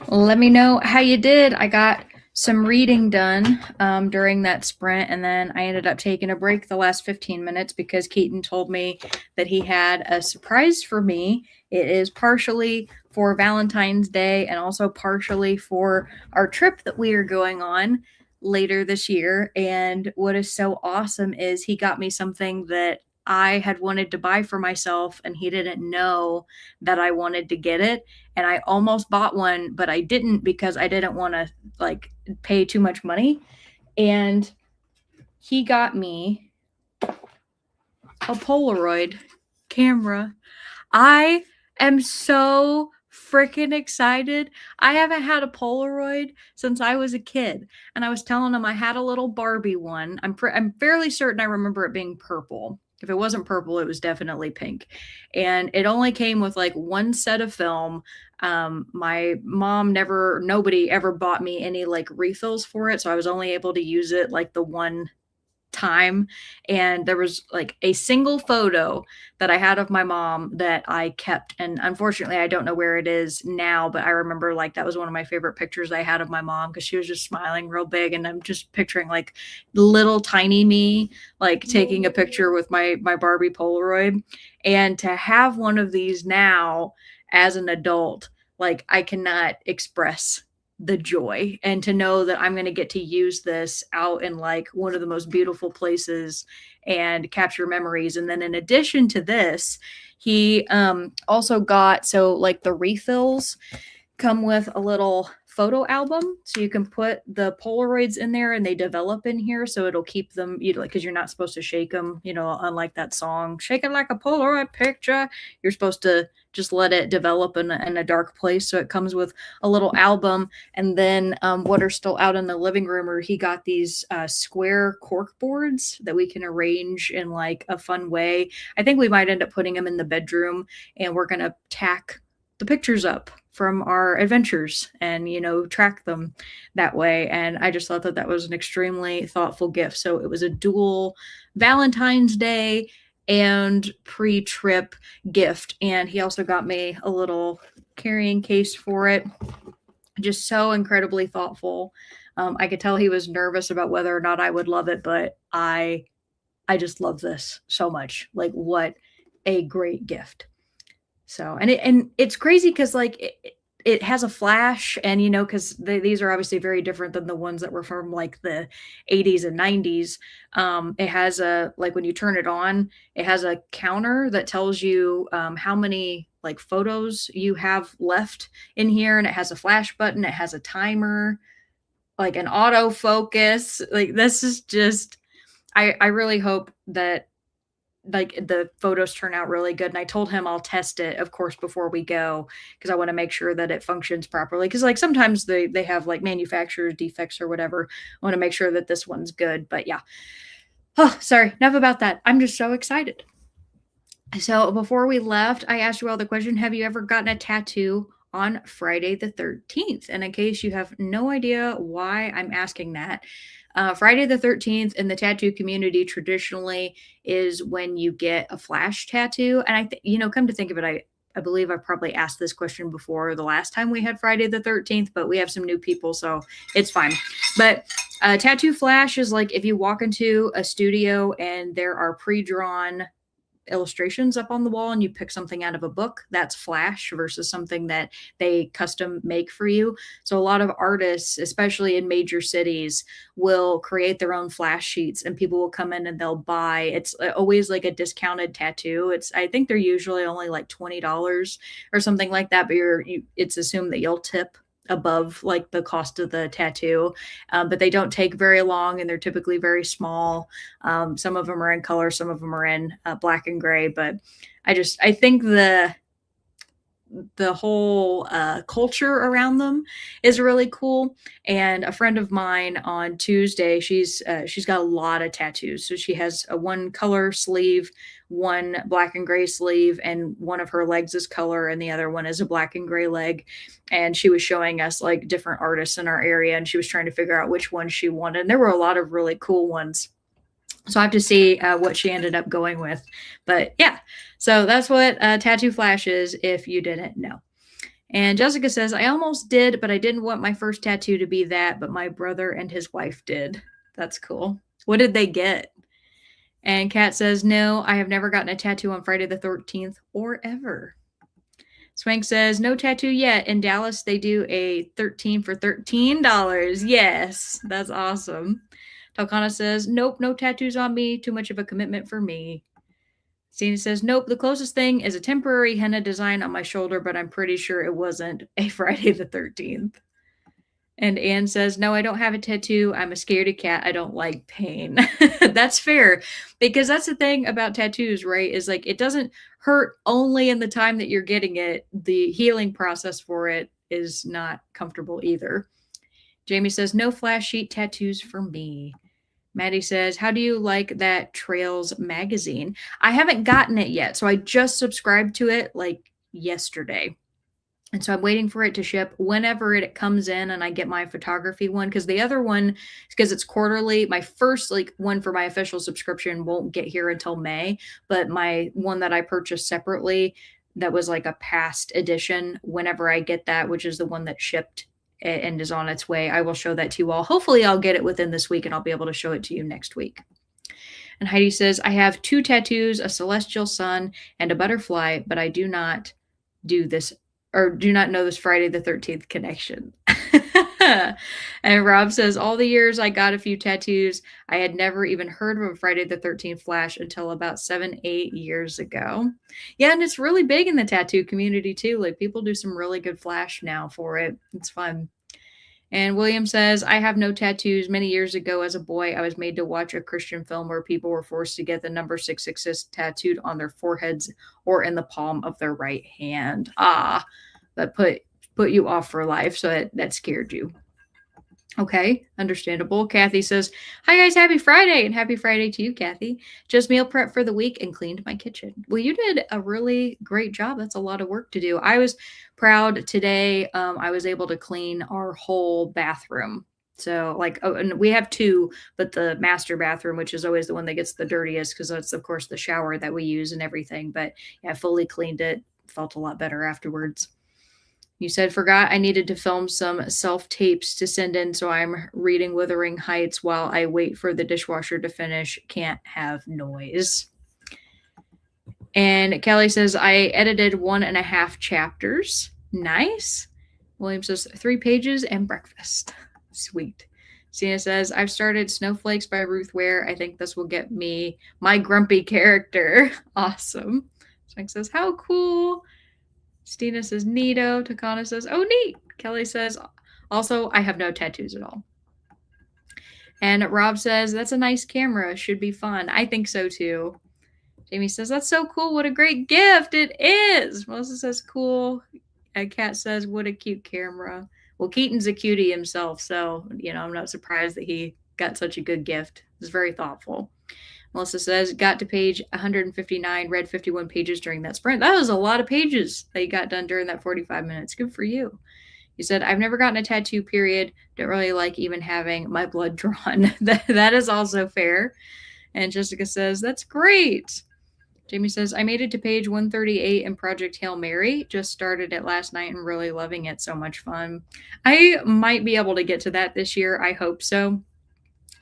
Let me know how you did. I got some reading done during that sprint, and then I ended up taking a break the last 15 minutes because Keaton told me that he had a surprise for me. It is partially for Valentine's Day and also partially for our trip that we are going on later this year. And what is so awesome is he got me something that I had wanted to buy for myself, and he didn't know that I wanted to get it. And I almost bought one, but I didn't because I didn't want to like pay too much money. And he got me a Polaroid camera. I am so freaking excited. I haven't had a Polaroid since I was a kid. And I was telling him I had a little Barbie one. I'm fairly certain I remember it being purple. If it wasn't purple, it was definitely pink. And it only came with like one set of film. My mom nobody ever bought me any like refills for it. So I was only able to use it like the one time. And there was like a single photo that I had of my mom that I kept, and unfortunately I don't know where it is now, but I remember like that was one of my favorite pictures I had of my mom because she was just smiling real big, and I'm just picturing like little tiny me like taking a picture with my Barbie Polaroid. And to have one of these now as an adult, like I cannot express the joy, and to know that I'm going to get to use this out in like one of the most beautiful places and capture memories. And then in addition to this, he also got, so like the refills come with a little photo album, so you can put the Polaroids in there and they develop in here, so it'll keep them, you know, because you're not supposed to shake them, you know, unlike that song "Shake It Like a Polaroid Picture." You're supposed to just let it develop in a dark place. So it comes with a little album. And then what are still out in the living room, or he got these square cork boards that we can arrange in like a fun way. I think we might end up putting them in the bedroom, and we're going to tack the pictures up from our adventures and, you know, track them that way. And I just thought that that was an extremely thoughtful gift. So it was a dual Valentine's Day and pre-trip gift. And he also got me a little carrying case for it. Just so incredibly thoughtful. I could tell he was nervous about whether or not I would love it, but I just love this so much. Like, what a great gift. So, and it's crazy because like it has a flash, and you know, because these are obviously very different than the ones that were from like the 80s and 90s. It has a, like when you turn it on, it has a counter that tells you how many like photos you have left in here, and it has a flash button, it has a timer, like an autofocus. Like this is just, I really hope that like the photos turn out really good. And I told him I'll test it, of course, before we go, because I want to make sure that it functions properly. Because like sometimes they have like manufacturer's defects or whatever. I want to make sure that this one's good. But yeah. Oh, sorry. Enough about that. I'm just so excited. So before we left, I asked you all the question: have you ever gotten a tattoo on Friday the 13th? And in case you have no idea why I'm asking that, Friday the 13th in the tattoo community traditionally is when you get a flash tattoo. And you know, come to think of it, I believe I probably asked this question before the last time we had Friday the 13th, but we have some new people, so it's fine. But tattoo flash is like if you walk into a studio and there are pre-drawn illustrations up on the wall and you pick something out of a book, that's flash versus something that they custom make for you. So a lot of artists, especially in major cities, will create their own flash sheets, and people will come in and they'll buy. It's always like a discounted tattoo. I think they're usually only like $20 or something like that, but it's assumed that you'll tip above like the cost of the tattoo. But they don't take very long, and they're typically very small. Some of them are in color, some of them are in black and gray. But I think the whole culture around them is really cool. And a friend of mine on Tuesday, she's got a lot of tattoos. So she has a one color sleeve, one black and gray sleeve, and one of her legs is color and the other one is a black and gray leg. And she was showing us like different artists in our area, and she was trying to figure out which one she wanted. And there were a lot of really cool ones. So I have to see what she ended up going with. But yeah, so that's what Tattoo Flash is if you didn't know. And Jessica says, I almost did, but I didn't want my first tattoo to be that, but my brother and his wife did. That's cool. What did they get? And Kat says, no, I have never gotten a tattoo on Friday the 13th or ever. Swank says, no tattoo yet. In Dallas, they do a 13 for $13. Yes, that's awesome. Talkana says, nope, no tattoos on me. Too much of a commitment for me. Stina says, nope, the closest thing is a temporary henna design on my shoulder, but I'm pretty sure it wasn't a Friday the 13th. And Anne says, no, I don't have a tattoo. I'm a scaredy cat. I don't like pain. That's fair, because that's the thing about tattoos, right? Is like it doesn't hurt only in the time that you're getting it. The healing process for it is not comfortable either. Jamie says, no flash sheet tattoos for me. Maddie says, how do you like that Trails magazine? I haven't gotten it yet. So I just subscribed to it like yesterday. And so I'm waiting for it to ship whenever it comes in and I get my photography one. Because the other one, because it's quarterly, my first like one for my official subscription won't get here until May. But my one that I purchased separately, that was like a past edition, whenever I get that, which is the one that shipped and is on its way, I will show that to you all. Hopefully I'll get it within this week and I'll be able to show it to you next week. And Heidi says, I have 2 tattoos, a celestial sun and a butterfly, but I do not do this or do not know this Friday the 13th connection. And Rob says, all the years I got a few tattoos, I had never even heard of a Friday the 13th flash until about 7-8 years ago. Yeah, and it's really big in the tattoo community too. Like people do some really good flash now for it. It's fun. And William says, I have no tattoos. Many years ago as a boy, I was made to watch a Christian film where people were forced to get the number 666 tattooed on their foreheads or in the palm of their right hand. That put you off for life. So that scared you. Okay, understandable. Kathy says, hi guys, happy Friday. And happy Friday to you, Kathy. Just meal prep for the week and cleaned my kitchen. Well, you did a really great job. That's a lot of work to do. I was proud today. I was able to clean our whole bathroom. So like, oh, and we have 2, but the master bathroom, which is always the one that gets the dirtiest because that's of course the shower that we use and everything. But yeah, I fully cleaned it. Felt a lot better afterwards. You said, forgot I needed to film some self-tapes to send in, so I'm reading Wuthering Heights while I wait for the dishwasher to finish. Can't have noise. And Kelly says, I edited 1.5 chapters. Nice. William says, 3 pages and breakfast. Sweet. Cena says, I've started Snowflakes by Ruth Ware. I think this will get me my grumpy character. Awesome. Swank says, how cool. Stina says, neato. Takana says, oh, neat. Kelly says, also, I have no tattoos at all. And Rob says, that's a nice camera. Should be fun. I think so, too. Jamie says, that's so cool. What a great gift. It is. Melissa says, cool. Kat says, what a cute camera. Well, Keaton's a cutie himself, so, I'm not surprised that he got such a good gift. It's very thoughtful. Melissa says, got to page 159, read 51 pages during that sprint. That was a lot of pages that you got done during that 45 minutes. Good for you. You said, I've never gotten a tattoo, period. Don't really like even having my blood drawn. That is also fair. And Jessica says, that's great. Jamie says, I made it to page 138 in Project Hail Mary. Just started it last night and really loving it. So much fun. I might be able to get to that this year. I hope so.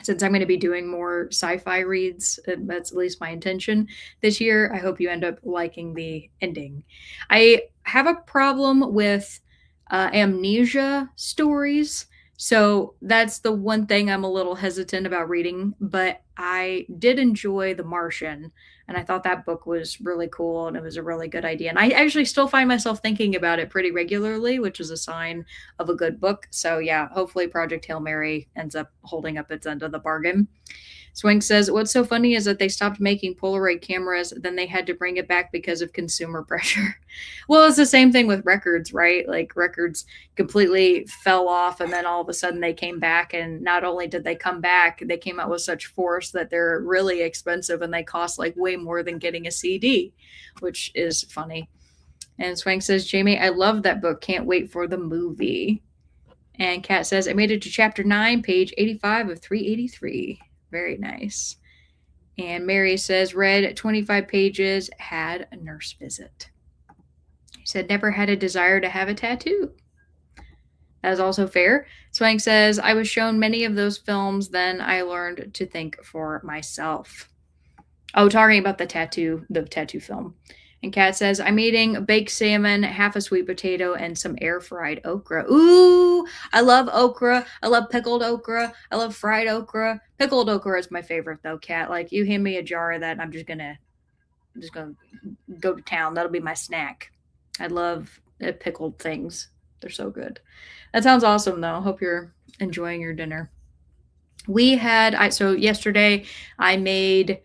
Since I'm going to be doing more sci-fi reads, that's at least my intention this year. I hope you end up liking the ending. I have a problem with amnesia stories. So that's the one thing I'm a little hesitant about reading, but I did enjoy The Martian, and I thought that book was really cool, and it was a really good idea. And I actually still find myself thinking about it pretty regularly, which is a sign of a good book. So yeah, hopefully Project Hail Mary ends up holding up its end of the bargain. Swing says, what's so funny is that they stopped making Polaroid cameras, then they had to bring it back because of consumer pressure. Well, it's the same thing with records, right? Like records completely fell off and then all of a sudden they came back, and not only did they come back, they came out with such force that they're really expensive and they cost like way more than getting a CD, which is funny. And Swank says, Jamie, I love that book. Can't wait for the movie. And Kat says, I made it to chapter 9, page 85 of 383. Very nice. And Mary says, read 25 pages, had a nurse visit. He said, never had a desire to have a tattoo. That is also fair. Swank says, I was shown many of those films, then I learned to think for myself. Oh, talking about the tattoo film. And Kat says, I'm eating baked salmon, half a sweet potato, and some air fried okra. Ooh, I love okra. I love pickled okra. I love fried okra. Pickled okra is my favorite though, Kat. Like you hand me a jar of that, and I'm just gonna go to town. That'll be my snack. I love pickled things. They're so good. That sounds awesome though. Hope you're enjoying your dinner. So yesterday I made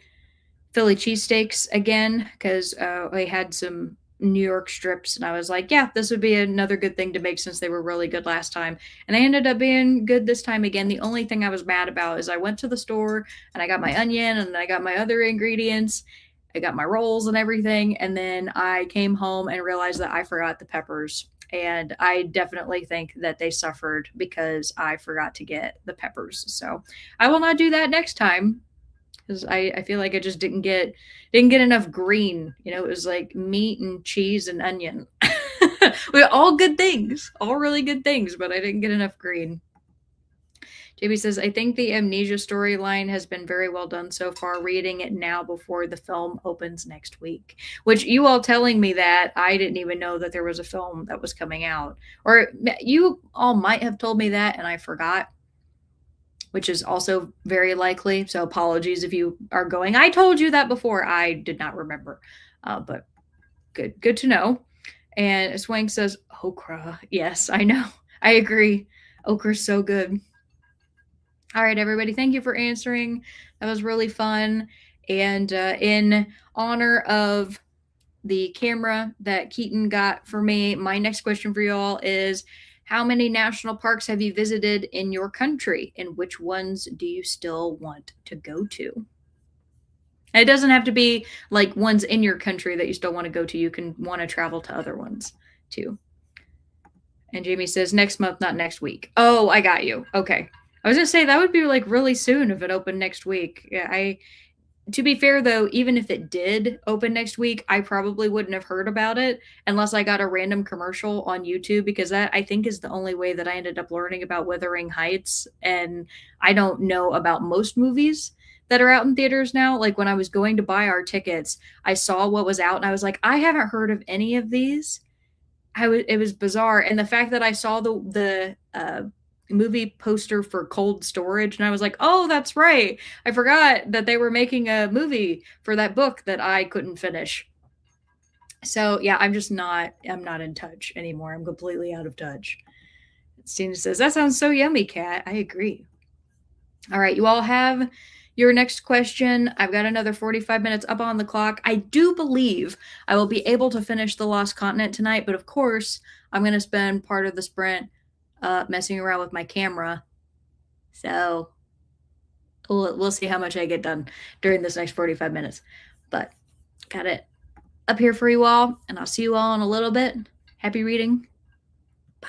Philly cheesesteaks again because I had some New York strips, and I was like, yeah, this would be another good thing to make since they were really good last time. And they ended up being good this time again. The only thing I was mad about is I went to the store and I got my onion and I got my other ingredients. I got my rolls and everything. And then I came home and realized that I forgot the peppers. And I definitely think that they suffered because I forgot to get the peppers. So I will not do that next time because I feel like I just didn't get enough green. It was like meat and cheese and onion. All good things, all really good things, but I didn't get enough green. JB says, I think the amnesia storyline has been very well done so far, reading it now before the film opens next week. Which you all telling me that, I didn't even know that there was a film that was coming out. Or you all might have told me that and I forgot, which is also very likely. So apologies if you are going, I told you that before. I did not remember. But good to know. And Swank says, okra. Yes, I know. I agree. Okra's so good. All right, everybody. Thank you for answering. That was really fun. And in honor of the camera that Keaton got for me, my next question for you all is, how many national parks have you visited in your country, and which ones do you still want to go to? And it doesn't have to be like ones in your country that you still want to go to. You can want to travel to other ones too. And Jamie says next month, not next week. Oh, I got you. Okay. I was gonna say that would be like really soon if it opened next week. Yeah, to be fair though, even if it did open next week, I probably wouldn't have heard about it unless I got a random commercial on YouTube, because that I think is the only way that I ended up learning about Wuthering Heights. And I don't know about most movies that are out in theaters now. Like when I was going to buy our tickets, I saw what was out and I was like, I haven't heard of any of these. It was bizarre. And the fact that I saw the movie poster for Cold Storage, and I was like, oh, that's right. I forgot that they were making a movie for that book that I couldn't finish. So yeah, I'm not in touch anymore. I'm completely out of touch. Stina says, that sounds so yummy, Kat. I agree. All right, you all have your next question. I've got another 45 minutes up on the clock. I do believe I will be able to finish The Lost Continent tonight, but of course, I'm going to spend part of the sprint messing around with my camera. So we'll see how much I get done during this next 45 minutes. But got it up here for you all, and I'll see you all in a little bit. Happy reading. Bye.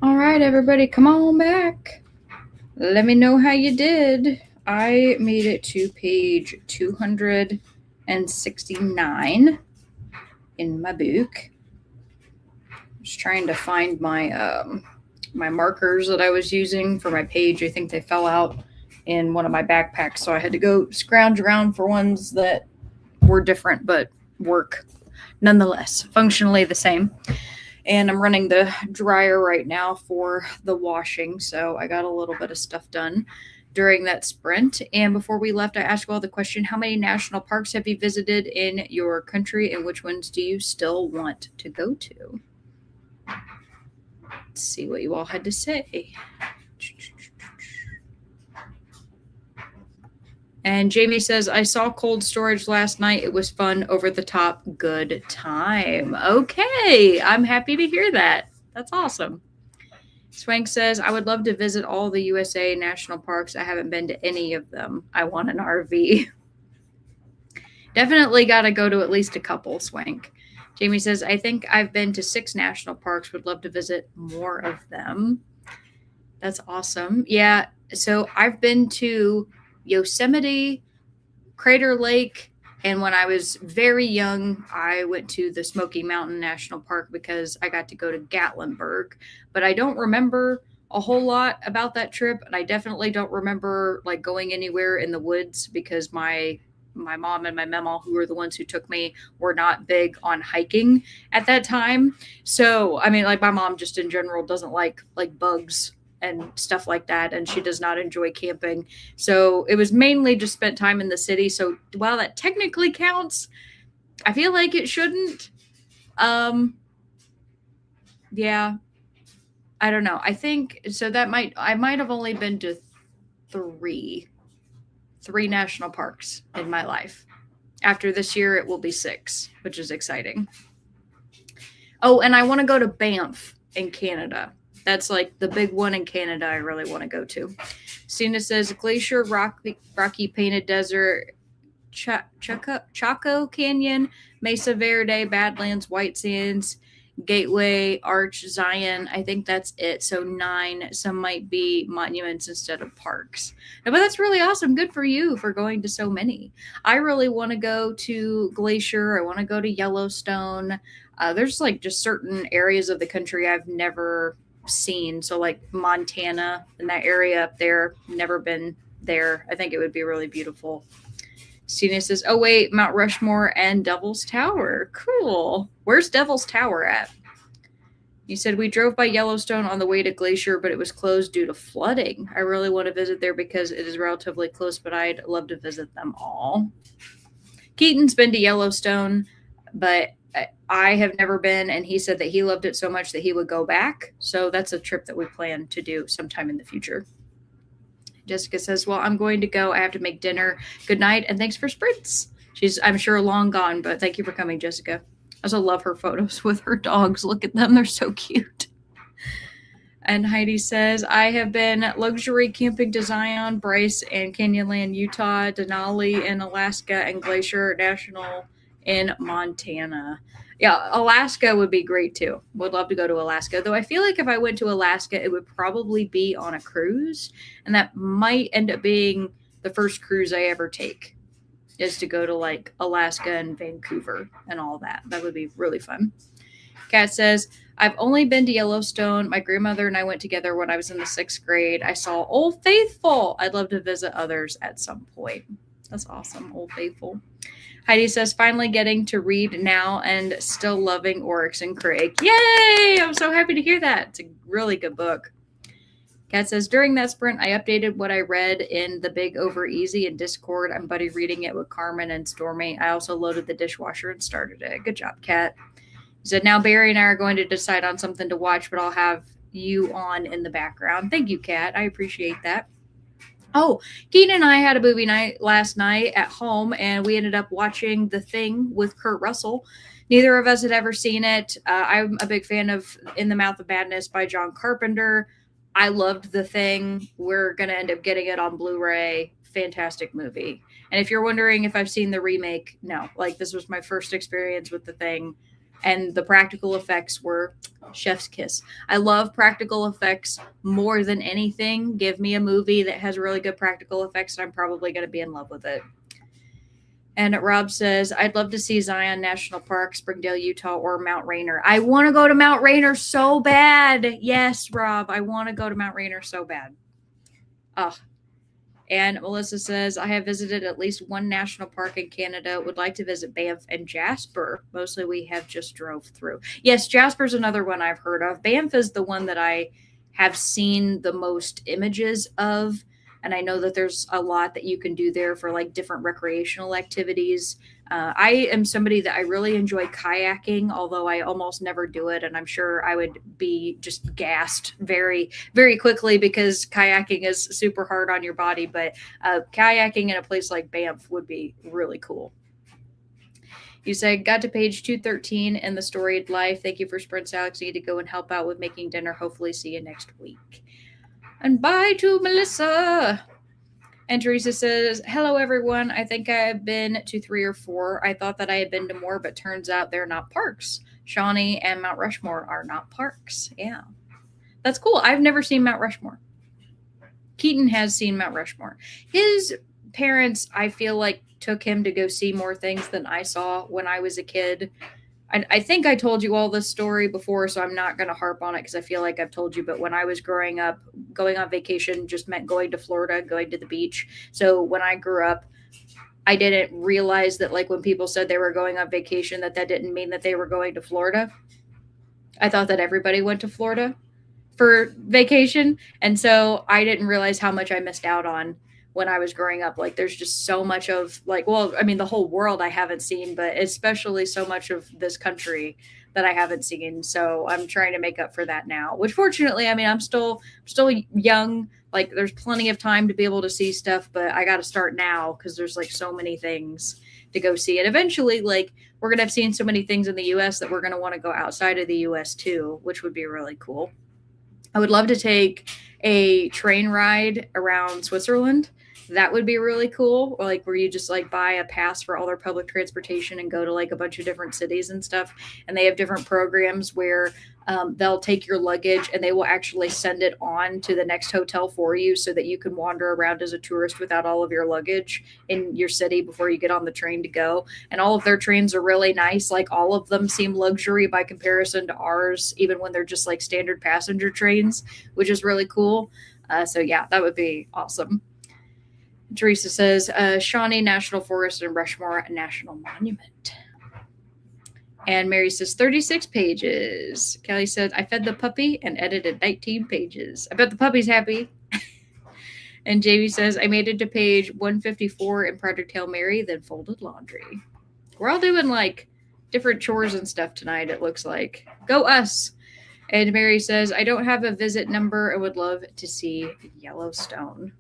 All right, everybody, come on back. Let me know how you did. I made it to page 269 in my book. Just trying to find my markers that I was using for my page. I think they fell out in one of my backpacks, so I had to go scrounge around for ones that were different but work nonetheless, functionally the same. And I'm running the dryer right now for the washing, so I got a little bit of stuff done during that sprint. And before we left, I asked you all the question, how many national parks have you visited in your country, and which ones do you still want to go to? Let's see what you all had to say. And Jamie says, I saw Cold Storage last night. It was fun, over the top, good time. Okay, I'm happy to hear that. That's awesome. Swank says, I would love to visit all the USA national parks. I haven't been to any of them. I want an RV. Definitely got to go to at least a couple, Swank. Jamie says, I think I've been to 6 national parks. Would love to visit more of them. That's awesome. Yeah, so I've been to Yosemite, Crater Lake, and when I was very young, I went to the Smoky Mountain National Park because I got to go to Gatlinburg. But I don't remember a whole lot about that trip, and I definitely don't remember like going anywhere in the woods because my mom and my mama, who were the ones who took me, were not big on hiking at that time. So, I mean, like my mom just in general doesn't like bugs and stuff like that, and she does not enjoy camping. So it was mainly just spent time in the city. So while that technically counts, I feel like it shouldn't. Yeah, I don't know. I think so that I might have only been to three national parks in my life. After this year, it will be 6, which is exciting. Oh, and I want to go to Banff in Canada. That's like the big one in Canada I really want to go to. Stina says Glacier, Rocky Painted Desert, Chaco Canyon, Mesa Verde, Badlands, White Sands, Gateway, Arch, Zion. I think that's it. So 9. Some might be monuments instead of parks. But that's really awesome. Good for you for going to so many. I really want to go to Glacier. I want to go to Yellowstone. There's like just certain areas of the country I've never seen. So like Montana and that area up there, never been there. I think it would be really beautiful. Stina says, oh, wait, Mount Rushmore and Devil's Tower. Cool. Where's Devil's Tower at? You said, we drove by Yellowstone on the way to Glacier, but it was closed due to flooding. I really want to visit there because it is relatively close, but I'd love to visit them all. Keaton's been to Yellowstone, but I have never been, and he said that he loved it so much that he would go back. So that's a trip that we plan to do sometime in the future. Jessica says, well, I'm going to go. I have to make dinner. Good night, and thanks for sprints. She's, I'm sure, long gone, but thank you for coming, Jessica. I also love her photos with her dogs. Look at them. They're so cute. And Heidi says, I have been luxury camping to Zion, Bryce, and Canyonland, Utah, Denali in Alaska, and Glacier National in Montana. Yeah, Alaska would be great too. Would love to go to Alaska. Though I feel like if I went to Alaska, it would probably be on a cruise. And that might end up being the first cruise I ever take, is to go to like Alaska and Vancouver and all that. That would be really fun. Kat says, I've only been to Yellowstone. My grandmother and I went together when I was in the 6th grade. I saw Old Faithful. I'd love to visit others at some point. That's awesome, Old Faithful. Heidi says, finally getting to read now and still loving Oryx and Craig. Yay! I'm so happy to hear that. It's a really good book. Kat says, during that sprint, I updated what I read in the Big Over Easy in Discord. I'm buddy reading it with Carmen and Stormy. I also loaded the dishwasher and started it. Good job, Kat. He said, now Barry and I are going to decide on something to watch, but I'll have you on in the background. Thank you, Kat. I appreciate that. Oh, Keaton and I had a movie night last night at home, and we ended up watching The Thing with Kurt Russell. Neither of us had ever seen it. I'm a big fan of In the Mouth of Madness by John Carpenter. I loved The Thing. We're going to end up getting it on Blu-ray. Fantastic movie. And if you're wondering if I've seen the remake, no. Like, this was my first experience with The Thing. And the practical effects were chef's kiss. I love practical effects more than anything. Give me a movie that has really good practical effects, and I'm probably going to be in love with it. And Rob says, I'd love to see Zion National Park, Springdale, Utah, or Mount Rainier. I want to go to Mount Rainier so bad. Yes, Rob, I want to go to Mount Rainier so bad. Ugh. And Melissa says, I have visited at least one national park in Canada. Would like to visit Banff and Jasper. Mostly we have just drove through. Yes, Jasper's another one I've heard of. Banff is the one that I have seen the most images of. And I know that there's a lot that you can do there for like different recreational activities. I am somebody that I really enjoy kayaking, although I almost never do it. And I'm sure I would be just gassed very, very quickly because kayaking is super hard on your body. But kayaking in a place like Banff would be really cool. You said, got to page 213 in the storied life. Thank you for sprints, Alex. Need to go and help out with making dinner. Hopefully see you next week. And bye to Melissa. And Teresa says, hello, everyone. I think I've been to 3 or 4. I thought that I had been to more, but turns out they're not parks. Shawnee and Mount Rushmore are not parks. Yeah. That's cool. I've never seen Mount Rushmore. Keaton has seen Mount Rushmore. His parents, I feel like, took him to go see more things than I saw when I was a kid. I think I told you all this story before, so I'm not going to harp on it because I feel like I've told you. But when I was growing up, going on vacation just meant going to Florida, going to the beach. So when I grew up, I didn't realize that, like, when people said they were going on vacation, that didn't mean that they were going to Florida. I thought that everybody went to Florida for vacation. And so I didn't realize how much I missed out on when I was growing up. Like, there's just so much of, like, well, I mean, the whole world I haven't seen, but especially so much of this country that I haven't seen. So I'm trying to make up for that now, which fortunately, I mean, I'm still young. Like, there's plenty of time to be able to see stuff, but I got to start now because there's like so many things to go see. And eventually, like, we're going to have seen so many things in the US that we're going to want to go outside of the US too, which would be really cool. I would love to take a train ride around Switzerland. That would be really cool. Or like where you just like buy a pass for all their public transportation and go to like a bunch of different cities and stuff. And they have different programs where they'll take your luggage and they will actually send it on to the next hotel for you so that you can wander around as a tourist without all of your luggage in your city before you get on the train to go. And all of their trains are really nice. Like, all of them seem luxury by comparison to ours, even when they're just like standard passenger trains, which is really cool. So yeah, that would be awesome. Teresa says, Shawnee National Forest and Rushmore National Monument. And Mary says, 36 pages. Kelly says, I fed the puppy and edited 19 pages. I bet the puppy's happy. And Jamie says, I made it to page 154 in Project Hail Mary, then folded laundry. We're all doing like different chores and stuff tonight, it looks like. Go us. And Mary says, I don't have a visit number. I would love to see Yellowstone.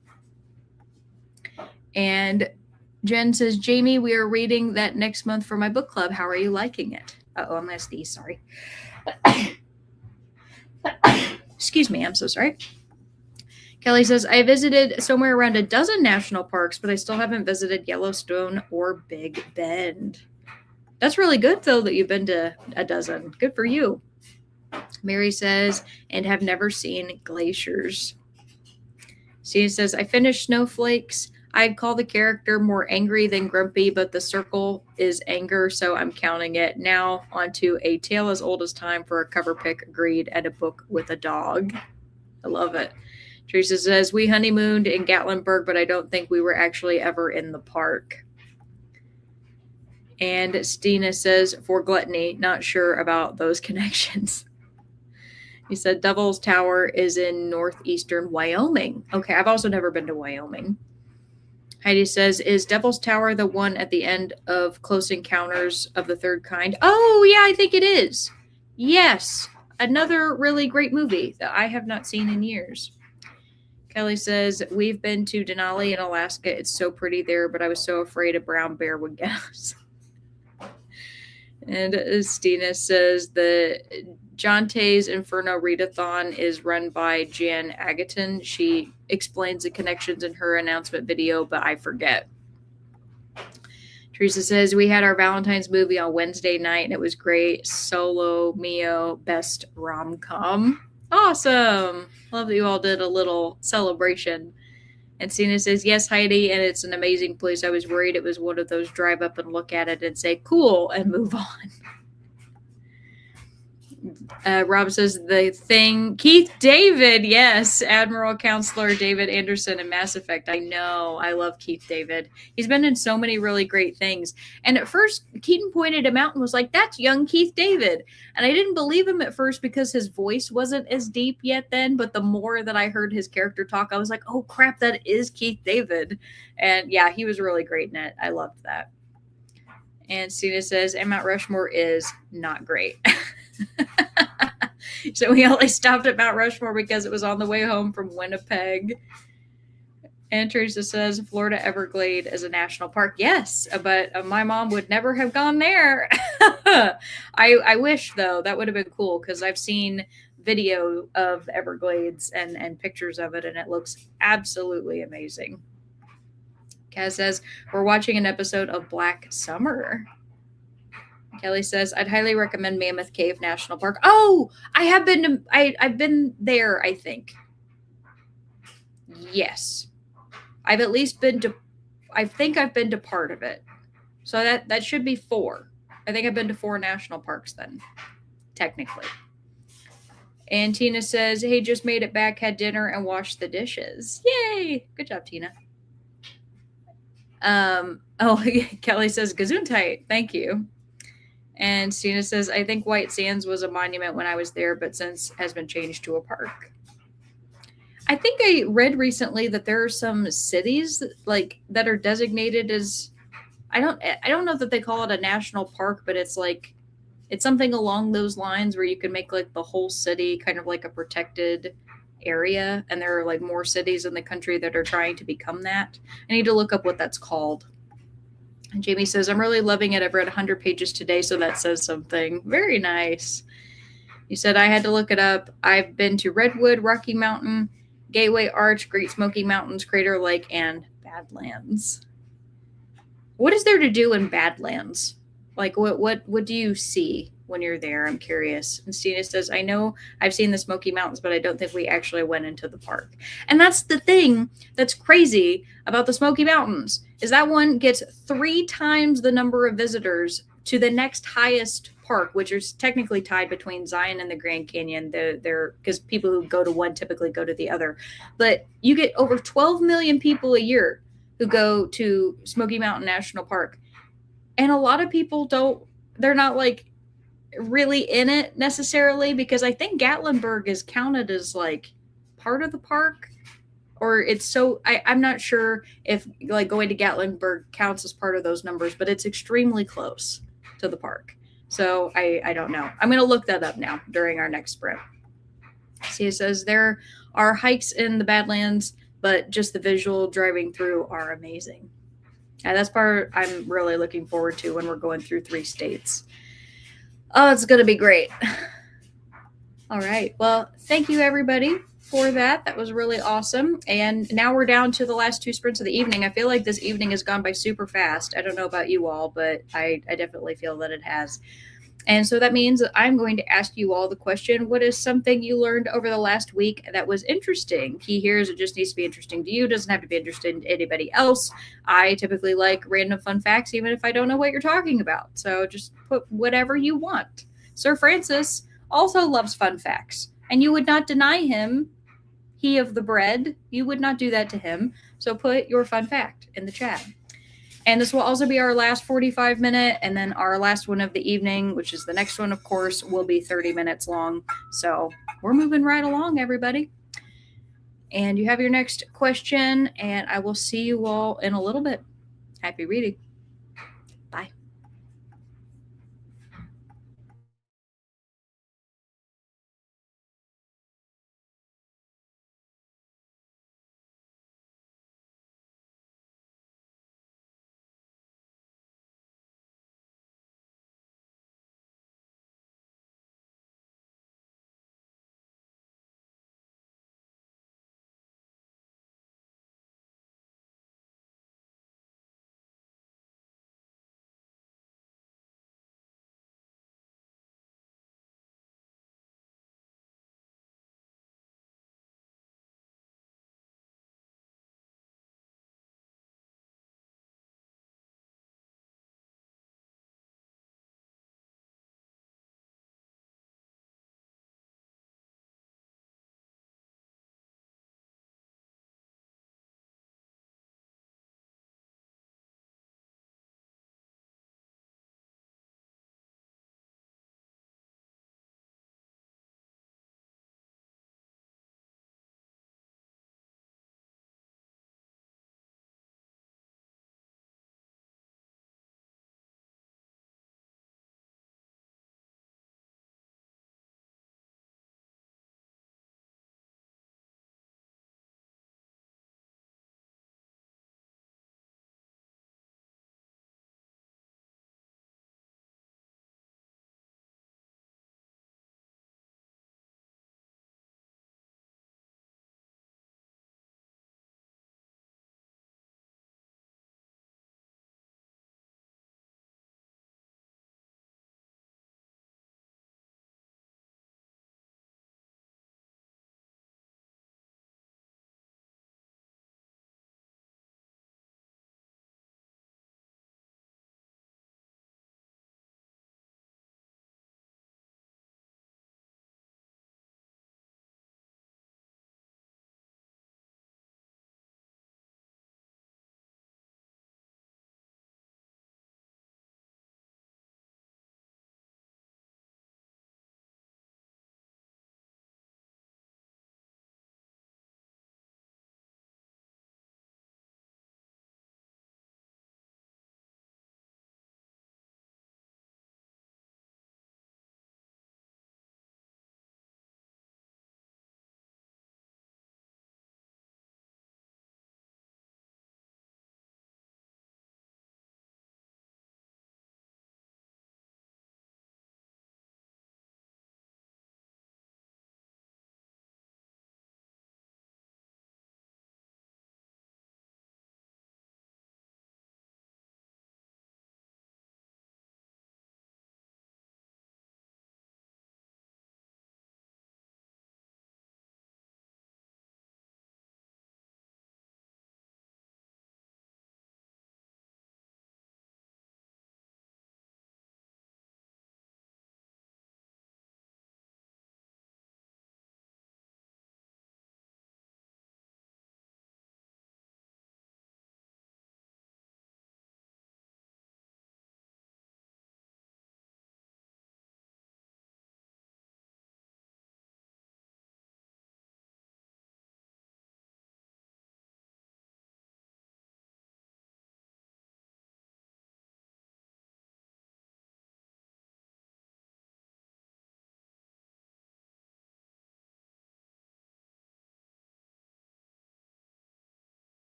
And Jen says, Jamie, we are reading that next month for my book club. How are you liking it? Uh-oh, I'm going to sneeze. Sorry. Excuse me. I'm so sorry. Kelly says, I visited somewhere around a dozen national parks, but I still haven't visited Yellowstone or Big Bend. That's really good, though, that you've been to a dozen. Good for you. Mary says, and have never seen glaciers. Stina says, I finished Snowflakes. I'd call the character more angry than grumpy, but the circle is anger, so I'm counting it. Now onto A Tale as Old as Time for a cover pick, agreed, and a book with a dog. I love it. Teresa says, we honeymooned in Gatlinburg, but I don't think we were actually ever in the park. And Stina says, for gluttony, not sure about those connections. He said, Devil's Tower is in northeastern Wyoming. Okay, I've also never been to Wyoming. Heidi says, is Devil's Tower the one at the end of Close Encounters of the Third Kind? Oh, yeah, I think it is. Yes, another really great movie that I have not seen in years. Kelly says, we've been to Denali in Alaska. It's so pretty there, but I was so afraid a brown bear would get us. And Stina says, the Jonte's Inferno Readathon is run by Jan Agaton. She explains the connections in her announcement video, but I forget. Teresa says, we had our Valentine's movie on Wednesday night and it was great. Solo Mio, best rom-com. Awesome. Love that you all did a little celebration. And Cena says, yes, Heidi, and it's an amazing place. I was worried it was one of those drive up and look at it and say, cool, and move on. Rob says, the thing. Keith David, yes. Admiral Counselor David Anderson in Mass Effect. I know. I love Keith David. He's been in so many really great things. And at first, Keaton pointed him out and was like, that's young Keith David. And I didn't believe him at first because his voice wasn't as deep yet then. But the more that I heard his character talk, I was like, oh, crap, that is Keith David. And yeah, he was really great in it. I loved that. And Cena says, and Mount Rushmore is not great. So we only stopped at Mount Rushmore because it was on the way home from Winnipeg. And Teresa says, Florida Everglade is a national park. Yes, but my mom would never have gone there. I wish, though. That would have been cool because I've seen video of the Everglades and pictures of it, and it looks absolutely amazing. Kaz says, we're watching an episode of Black Summer. Kelly says, I'd highly recommend Mammoth Cave National Park. Oh, I have been to, I've been there, I think. Yes. I've at least been to, I think I've been to part of it. So that should be 4. I think I've been to 4 national parks then, technically. And Tina says, hey, just made it back, had dinner, and washed the dishes. Yay! Good job, Tina. Kelly says, Gesundheit. Thank you. And Stina says, I think White Sands was a monument when I was there, but since has been changed to a park. I think I read recently that there are some cities that are designated as I don't know that they call it a national park, but it's something along those lines where you can make like the whole city kind of like a protected area, and there are like more cities in the country that are trying to become that. I need to look up what that's called. And Jamie says, I'm really loving it. I've read 100 pages today, so that says something. Very nice. You said, I had to look it up. I've been to Redwood, Rocky Mountain, Gateway Arch, Great Smoky Mountains, Crater Lake, and Badlands. What is there to do in Badlands? Like, what do you see when you're there? I'm curious. And Stina says, I know I've seen the Smoky Mountains, but I don't think we actually went into the park. And that's the thing that's crazy about the Smoky Mountains is that one gets 3 times the number of visitors to the next highest park, which is technically tied between Zion and the Grand Canyon. They're because people who go to one typically go to the other. But you get over 12 million people a year who go to Smoky Mountain National Park. And a lot of people they're not like really in it necessarily because I think Gatlinburg is counted as like part of the park, or it's so I'm not sure if like going to Gatlinburg counts as part of those numbers, but it's extremely close to the park. So I don't know. I'm going to look that up now during our next sprint. See, it says there are hikes in the Badlands, but just the visual driving through are amazing. And that's part I'm really looking forward to when we're going through 3 states. Oh, it's going to be great. All right. Well, thank you, everybody, for that. That was really awesome. And now we're down to the last 2 sprints of the evening. I feel like this evening has gone by super fast. I don't know about you all, but I definitely feel that it has. And so that means that I'm going to ask you all the question, what is something you learned over the last week that was interesting? Key here is it just needs to be interesting to you. It doesn't have to be interesting to anybody else. I typically like random fun facts, even if I don't know what you're talking about. So just put whatever you want. Sir Francis also loves fun facts, and you would not deny him, he of the bread. You would not do that to him. So put your fun fact in the chat. And this will also be our last 45-minute, and then our last one of the evening, which is the next one, of course, will be 30 minutes long. So we're moving right along, everybody. And you have your next question, and I will see you all in a little bit. Happy reading. Bye.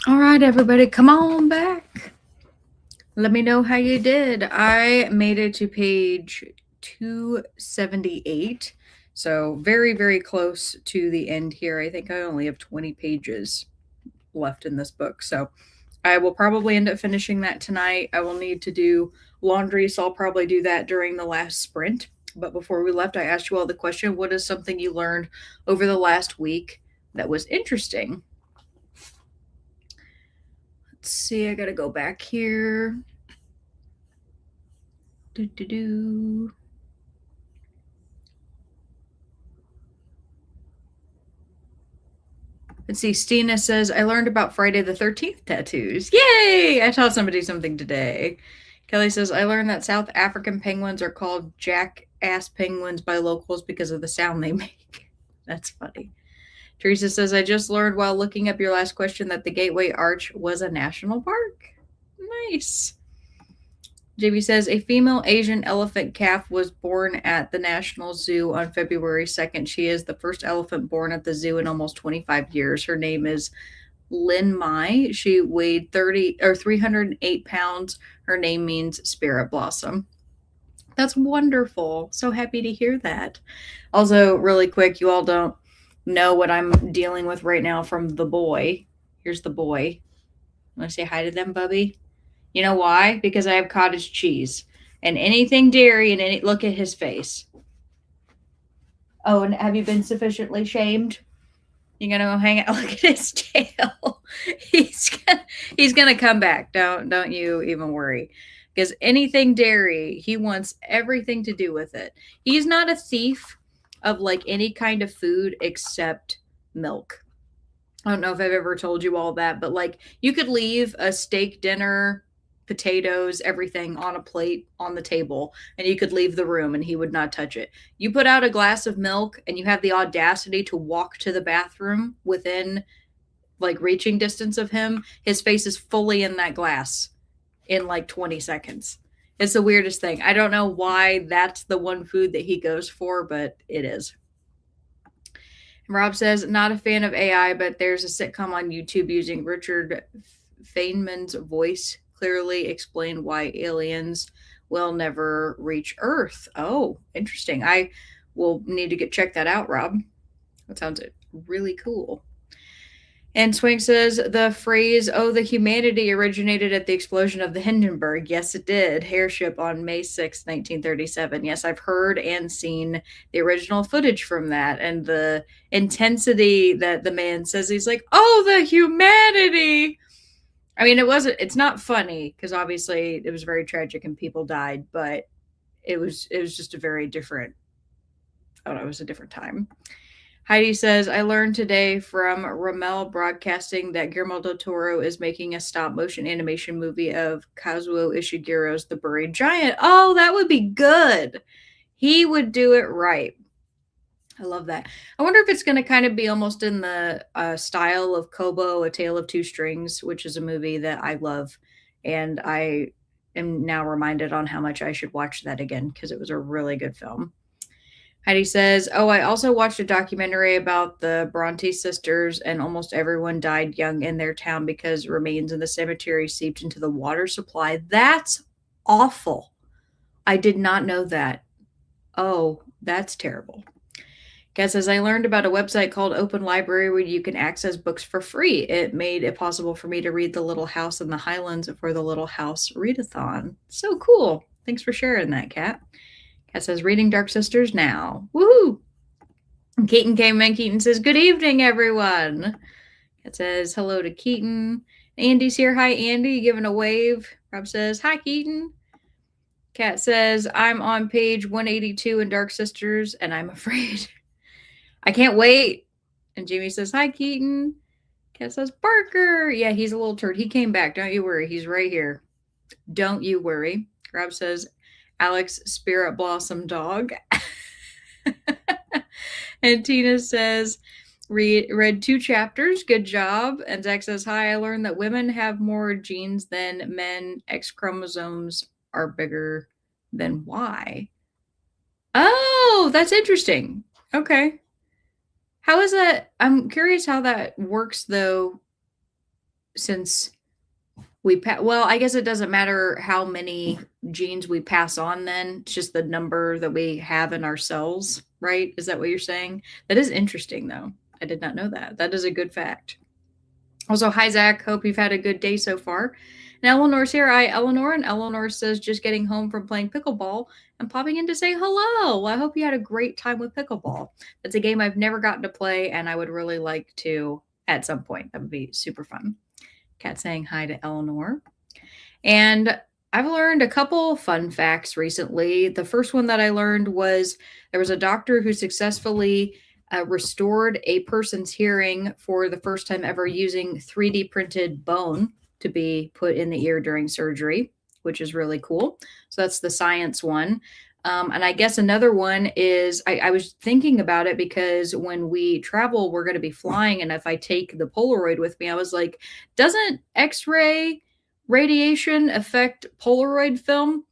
All right, everybody, come on back. Let me know how you did. I made it to page 278. So very, very close to the end here. I think I only have 20 pages left in this book. So I will probably end up finishing that tonight. I will need to do laundry, so I'll probably do that during the last sprint. But before we left, I asked you all the question, what is something you learned over the last week that was interesting? Let's see, I gotta go back here. Do. Let's see, Stina says, I learned about Friday the 13th tattoos. Yay! I taught somebody something today. Kelly says, I learned that South African penguins are called jackass penguins by locals because of the sound they make. That's funny. Teresa says, I just learned while looking up your last question that the Gateway Arch was a national park. Nice. JB says, a female Asian elephant calf was born at the National Zoo on February 2nd. She is the first elephant born at the zoo in almost 25 years. Her name is Lin Mai. She weighed 308 pounds. Her name means spirit blossom. That's wonderful. So happy to hear that. Also, really quick, you all don't know what I'm dealing with right now from the boy. Here's the boy. Want to say hi to them, Bubby? You know why? Because I have cottage cheese and anything dairy and look at his face. Oh, and have you been sufficiently shamed? You're gonna go hang out. Look at his tail. he's gonna come back. Don't you even worry. Because anything dairy, he wants everything to do with it. He's not a thief of like any kind of food except milk. I don't know if I've ever told you all that, but like you could leave a steak dinner, potatoes, everything on a plate on the table, and you could leave the room and he would not touch it. You put out a glass of milk and you have the audacity to walk to the bathroom within like reaching distance of him, his face is fully in that glass in like 20 seconds. It's the weirdest thing. I don't know why that's the one food that he goes for, but it is. Rob says, not a fan of AI, but there's a sitcom on YouTube using Richard Feynman's voice clearly explain why aliens will never reach Earth. Oh, interesting. I will need to check that out, Rob. That sounds really cool. And Swing says the phrase, oh, the humanity originated at the explosion of the Hindenburg. Yes, it did. Airship on May 6, 1937. Yes, I've heard and seen the original footage from that and the intensity that the man says. He's like, oh, the humanity. I mean, it's not funny because obviously it was very tragic and people died, but it was just a very different, oh, it was a different time. Heidi says, I learned today from Ramel Broadcasting that Guillermo del Toro is making a stop motion animation movie of Kazuo Ishigiro's The Buried Giant. Oh, that would be good. He would do it right. I love that. I wonder if it's going to kind of be almost in the style of Kobo, A Tale of Two Strings, which is a movie that I love. And I am now reminded on how much I should watch that again because it was a really good film. Heidi says, oh, I also watched a documentary about the Bronte sisters, and almost everyone died young in their town because remains in the cemetery seeped into the water supply. That's awful. I did not know that. Oh, that's terrible. Kat says, I learned about a website called Open Library where you can access books for free. It made it possible for me to read The Little House in the Highlands for the Little House Readathon. So cool. Thanks for sharing that, Kat. Kat says, reading Dark Sisters now. Woohoo! Keaton came in. Keaton says, good evening, everyone. Kat says, hello to Keaton. Andy's here. Hi, Andy. Giving a wave. Rob says, hi, Keaton. Kat says, I'm on page 182 in Dark Sisters, and I'm afraid. I can't wait. And Jamie says, hi, Keaton. Kat says, Barker. Yeah, he's a little turd. He came back. Don't you worry. He's right here. Don't you worry. Rob says, Alex Spirit Blossom Dog. And Tina says, read 2 chapters. Good job. And Zach says, hi, I learned that women have more genes than men. X chromosomes are bigger than Y. Oh, that's interesting. Okay. How is that? I'm curious how that works, though. since well, I guess it doesn't matter how many genes we pass on then. It's just the number that we have in our cells, right? Is that what you're saying? That is interesting, though. I did not know that. That is a good fact. Also, hi, Zach. Hope you've had a good day so far. And Eleanor's here. Hi, Eleanor. And Eleanor says, just getting home from playing pickleball and popping in to say hello. Well, I hope you had a great time with pickleball. That's a game I've never gotten to play, and I would really like to at some point. That would be super fun. Cat saying hi to Eleanor. And I've learned a couple fun facts recently. The first one that I learned was there was a doctor who successfully restored a person's hearing for the first time ever using 3D printed bone to be put in the ear during surgery, which is really cool. So that's the science one. And I guess another one is I was thinking about it because when we travel, we're going to be flying. And if I take the Polaroid with me, I was like, doesn't X ray radiation affect Polaroid film?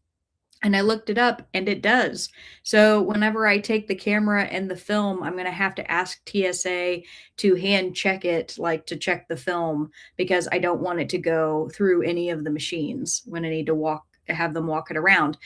And I looked it up and it does. So whenever I take the camera and the film, I'm going to have to ask TSA to hand check it, like to check the film, because I don't want it to go through any of the machines when I need to have them walk it around.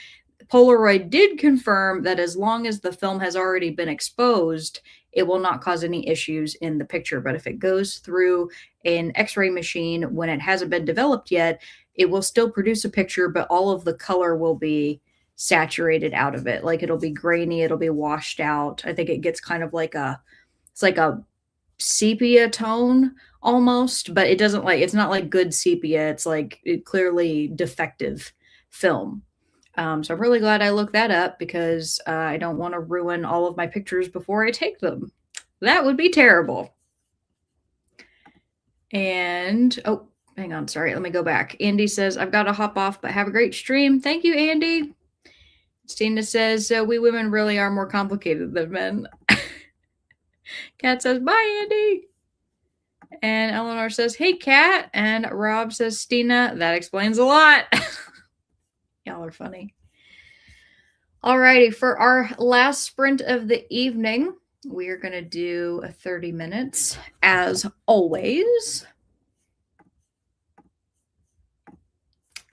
Polaroid did confirm that as long as the film has already been exposed, it will not cause any issues in the picture. But if it goes through an x ray machine when it hasn't been developed yet, it will still produce a picture, but all of the color will be saturated out of it. Like it'll be grainy, it'll be washed out. I think it gets kind of like it's like a sepia tone almost, but it doesn't like, it's not like good sepia. It's like clearly defective film. So I'm really glad I looked that up because I don't want to ruin all of my pictures before I take them. That would be terrible. And oh, hang on, sorry, let me go back. Andy says, I've got to hop off, but have a great stream. Thank you, Andy. Stina says, we women really are more complicated than men. Kat says, bye, Andy. And Eleanor says, hey, Kat. And Rob says, Stina, that explains a lot. Y'all are funny. Alrighty, for our last sprint of the evening, we are going to do 30 minutes as always.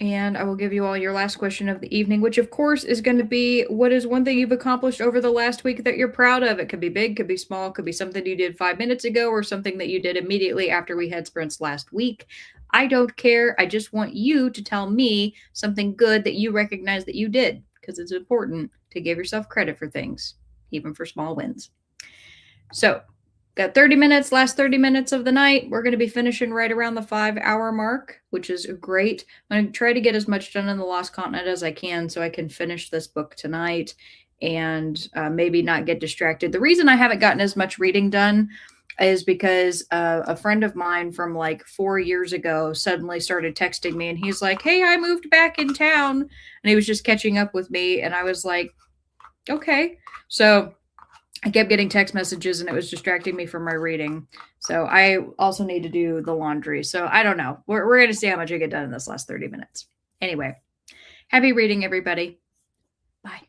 And I will give you all your last question of the evening, which of course is going to be, what is one thing you've accomplished over the last week that you're proud of? It could be big, could be small, could be something you did 5 minutes ago or something that you did immediately after we had sprints last week. I don't care. I just want you to tell me something good that you recognize that you did, because it's important to give yourself credit for things, even for small wins. So got 30 minutes, last 30 minutes of the night. We're going to be finishing right around the 5-hour mark, which is great. I'm going to try to get as much done in the Lost Continent as I can so I can finish this book tonight and maybe not get distracted. The reason I haven't gotten as much reading done is because a friend of mine from like 4 years ago suddenly started texting me and he's like, hey, I moved back in town. And he was just catching up with me. And I was like, okay. So I kept getting text messages and it was distracting me from my reading. So I also need to do the laundry. So I don't know. We're going to see how much I get done in this last 30 minutes. Anyway, happy reading, everybody. Bye.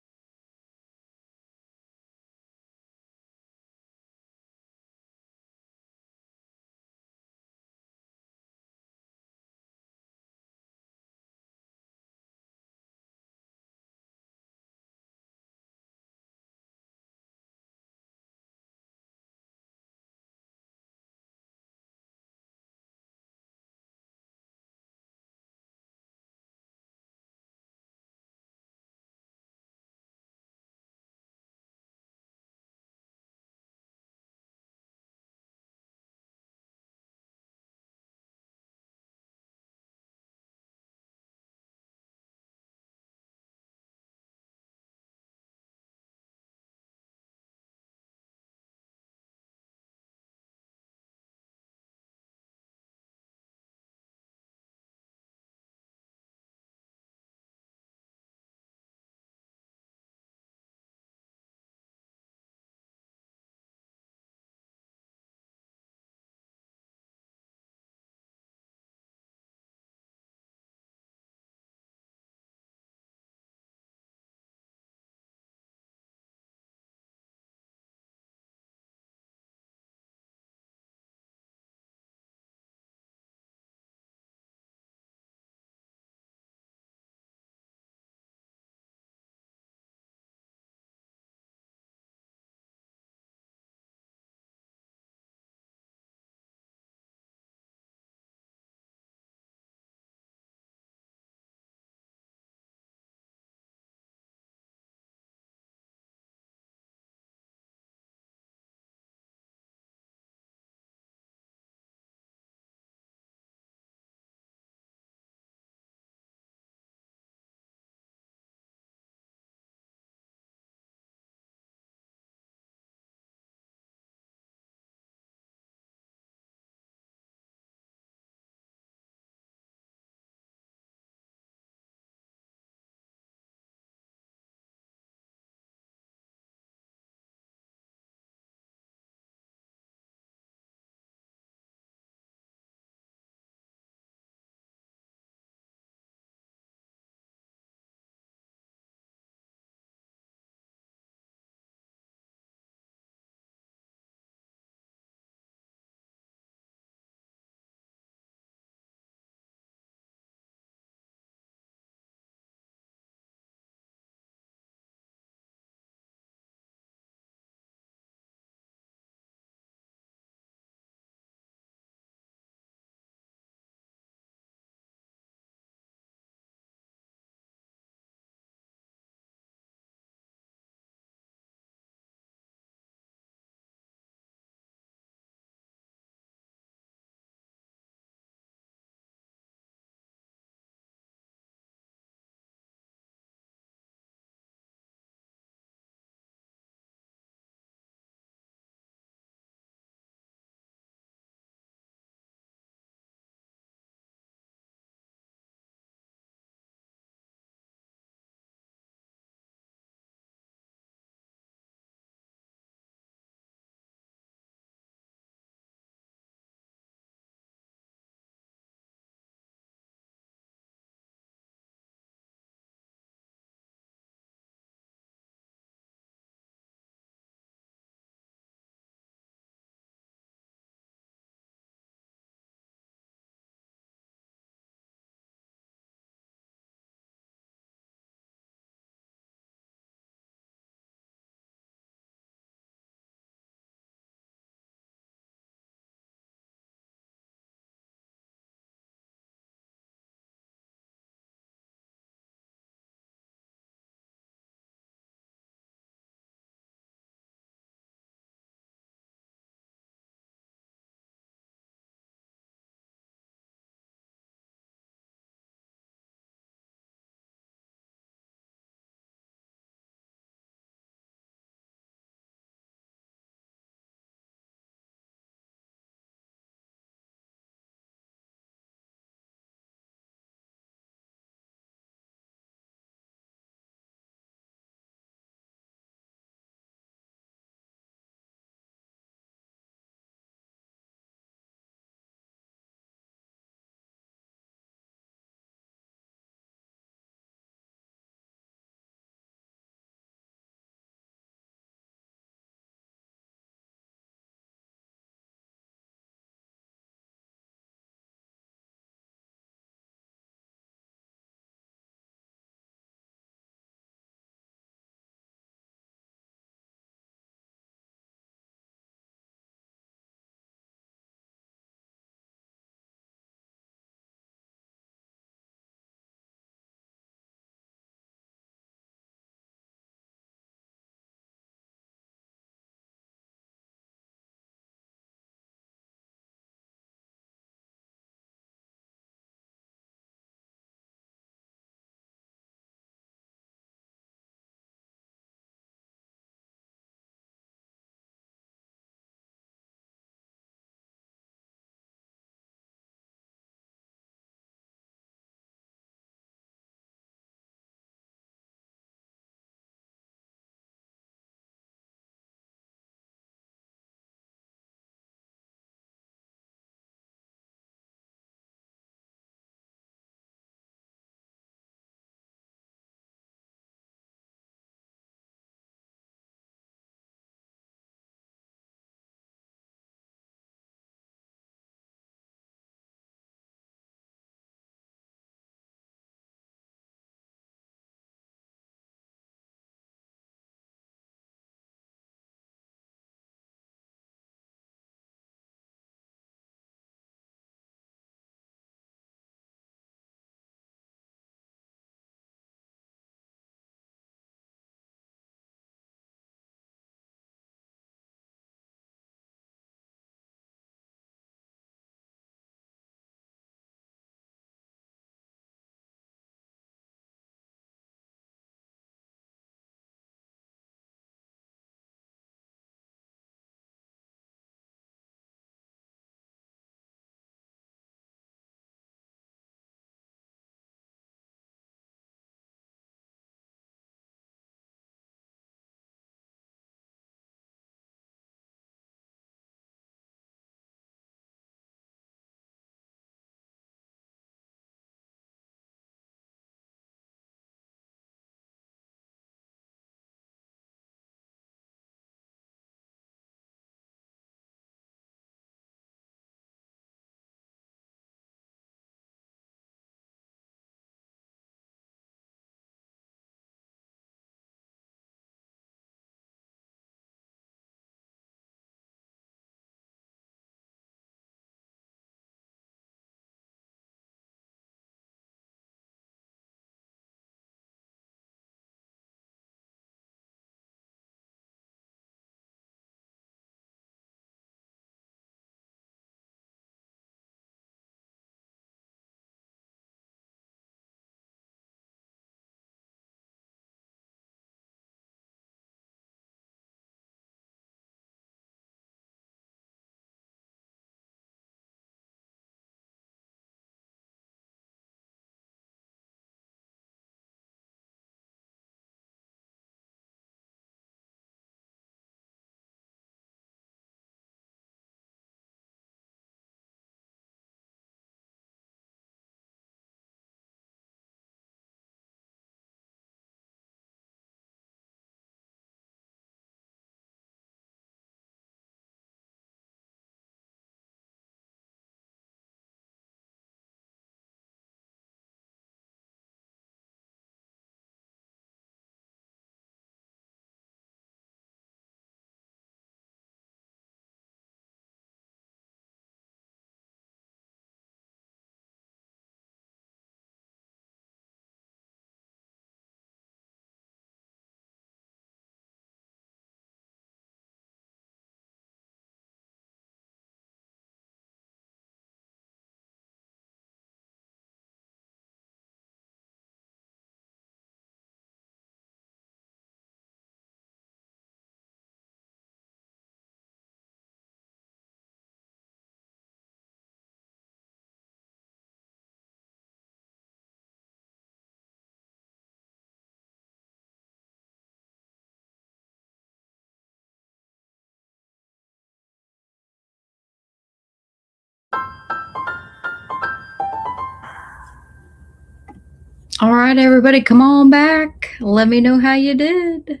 All right, everybody, come on back. Let me know how you did.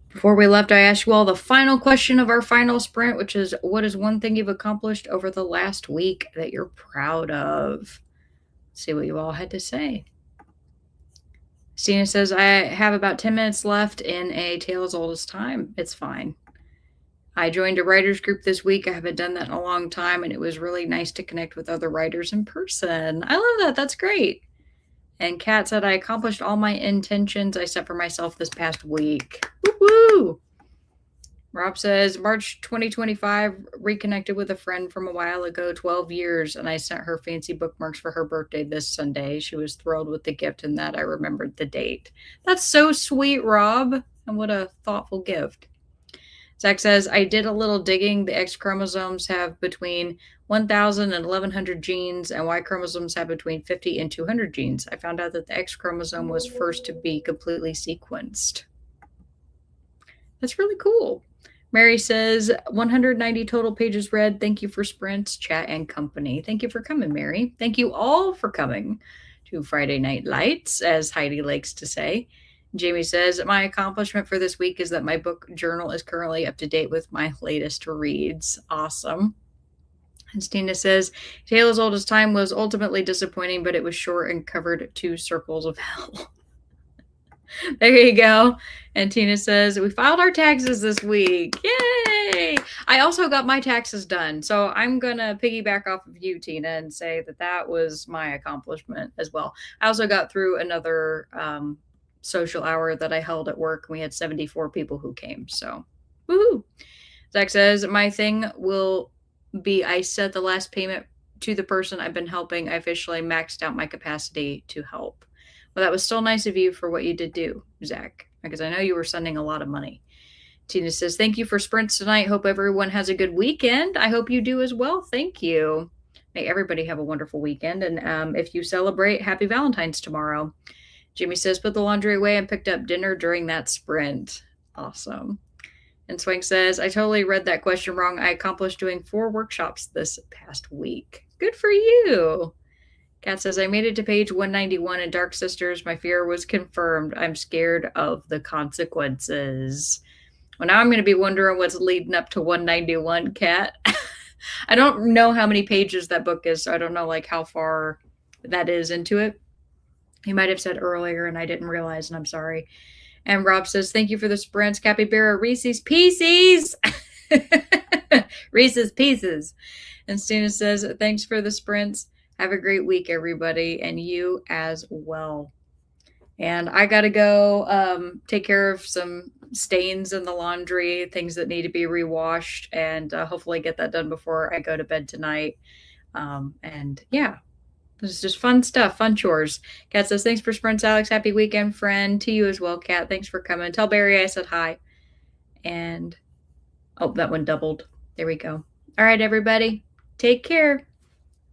Before we left, I asked you all the final question of our final sprint, which is, what is one thing you've accomplished over the last week that you're proud of? Let's see what you all had to say. Stina says, I have about 10 minutes left in A Tale as Old as Time. It's fine. I joined a writer's group this week. I haven't done that in a long time, and it was really nice to connect with other writers in person. I love that. That's great. And Kat said, I accomplished all my intentions I set for myself this past week. Woo-hoo! Rob says, March 2025, reconnected with a friend from a while ago, 12 years, and I sent her fancy bookmarks for her birthday this Sunday. She was thrilled with the gift and that I remembered the date. That's so sweet, Rob. And what a thoughtful gift. Zach says, I did a little digging. The X chromosomes have between 1,000 and 1,100 genes, and Y chromosomes have between 50 and 200 genes. I found out that the X chromosome was first to be completely sequenced. That's really cool. Mary says, 190 total pages read. Thank you for sprints, chat, and company. Thank you for coming, Mary. Thank you all for coming to Friday Night Lights, as Heidi likes to say. Jamie says, my accomplishment for this week is that my book journal is currently up to date with my latest reads. Awesome. And Stina says, Tale as Old as Time was ultimately disappointing, but it was short and covered 2 circles of hell. There you go. And Tina says, we filed our taxes this week. Yay! I also got my taxes done. So I'm going to piggyback off of you, Tina, and say that that was my accomplishment as well. I also got through another social hour that I held at work. We had 74 people who came. So, woohoo! Zach says, my thing will be I set the last payment to the person I've been helping. I officially maxed out my capacity to help. Well, that was still nice of you for what you did do, Zach, because I know you were sending a lot of money. Tina says, thank you for sprints tonight. Hope everyone has a good weekend. I hope you do as well. Thank you. May everybody have a wonderful weekend. And if you celebrate, happy Valentine's tomorrow. Jimmy says, put the laundry away and picked up dinner during that sprint. Awesome. And Swank says, I totally read that question wrong. I accomplished doing 4 workshops this past week. Good for you. Kat says, I made it to page 191 in Dark Sisters. My fear was confirmed. I'm scared of the consequences. Well, now I'm going to be wondering what's leading up to 191, Kat. I don't know how many pages that book is, so I don't know like how far that is into it. You might have said earlier, and I didn't realize, and I'm sorry. And Rob says, thank you for the sprints. Capybara, Reese's Pieces. Reese's Pieces. And Stina says, thanks for the sprints. Have a great week, everybody, and you as well. And I got to go take care of some stains in the laundry, things that need to be rewashed, and hopefully get that done before I go to bed tonight. And yeah, it's just fun stuff, fun chores. Kat says, thanks for sprints, Alex. Happy weekend, friend. To you as well, Kat. Thanks for coming. Tell Barry I said hi. And, oh, that one doubled. There we go. All right, everybody. Take care.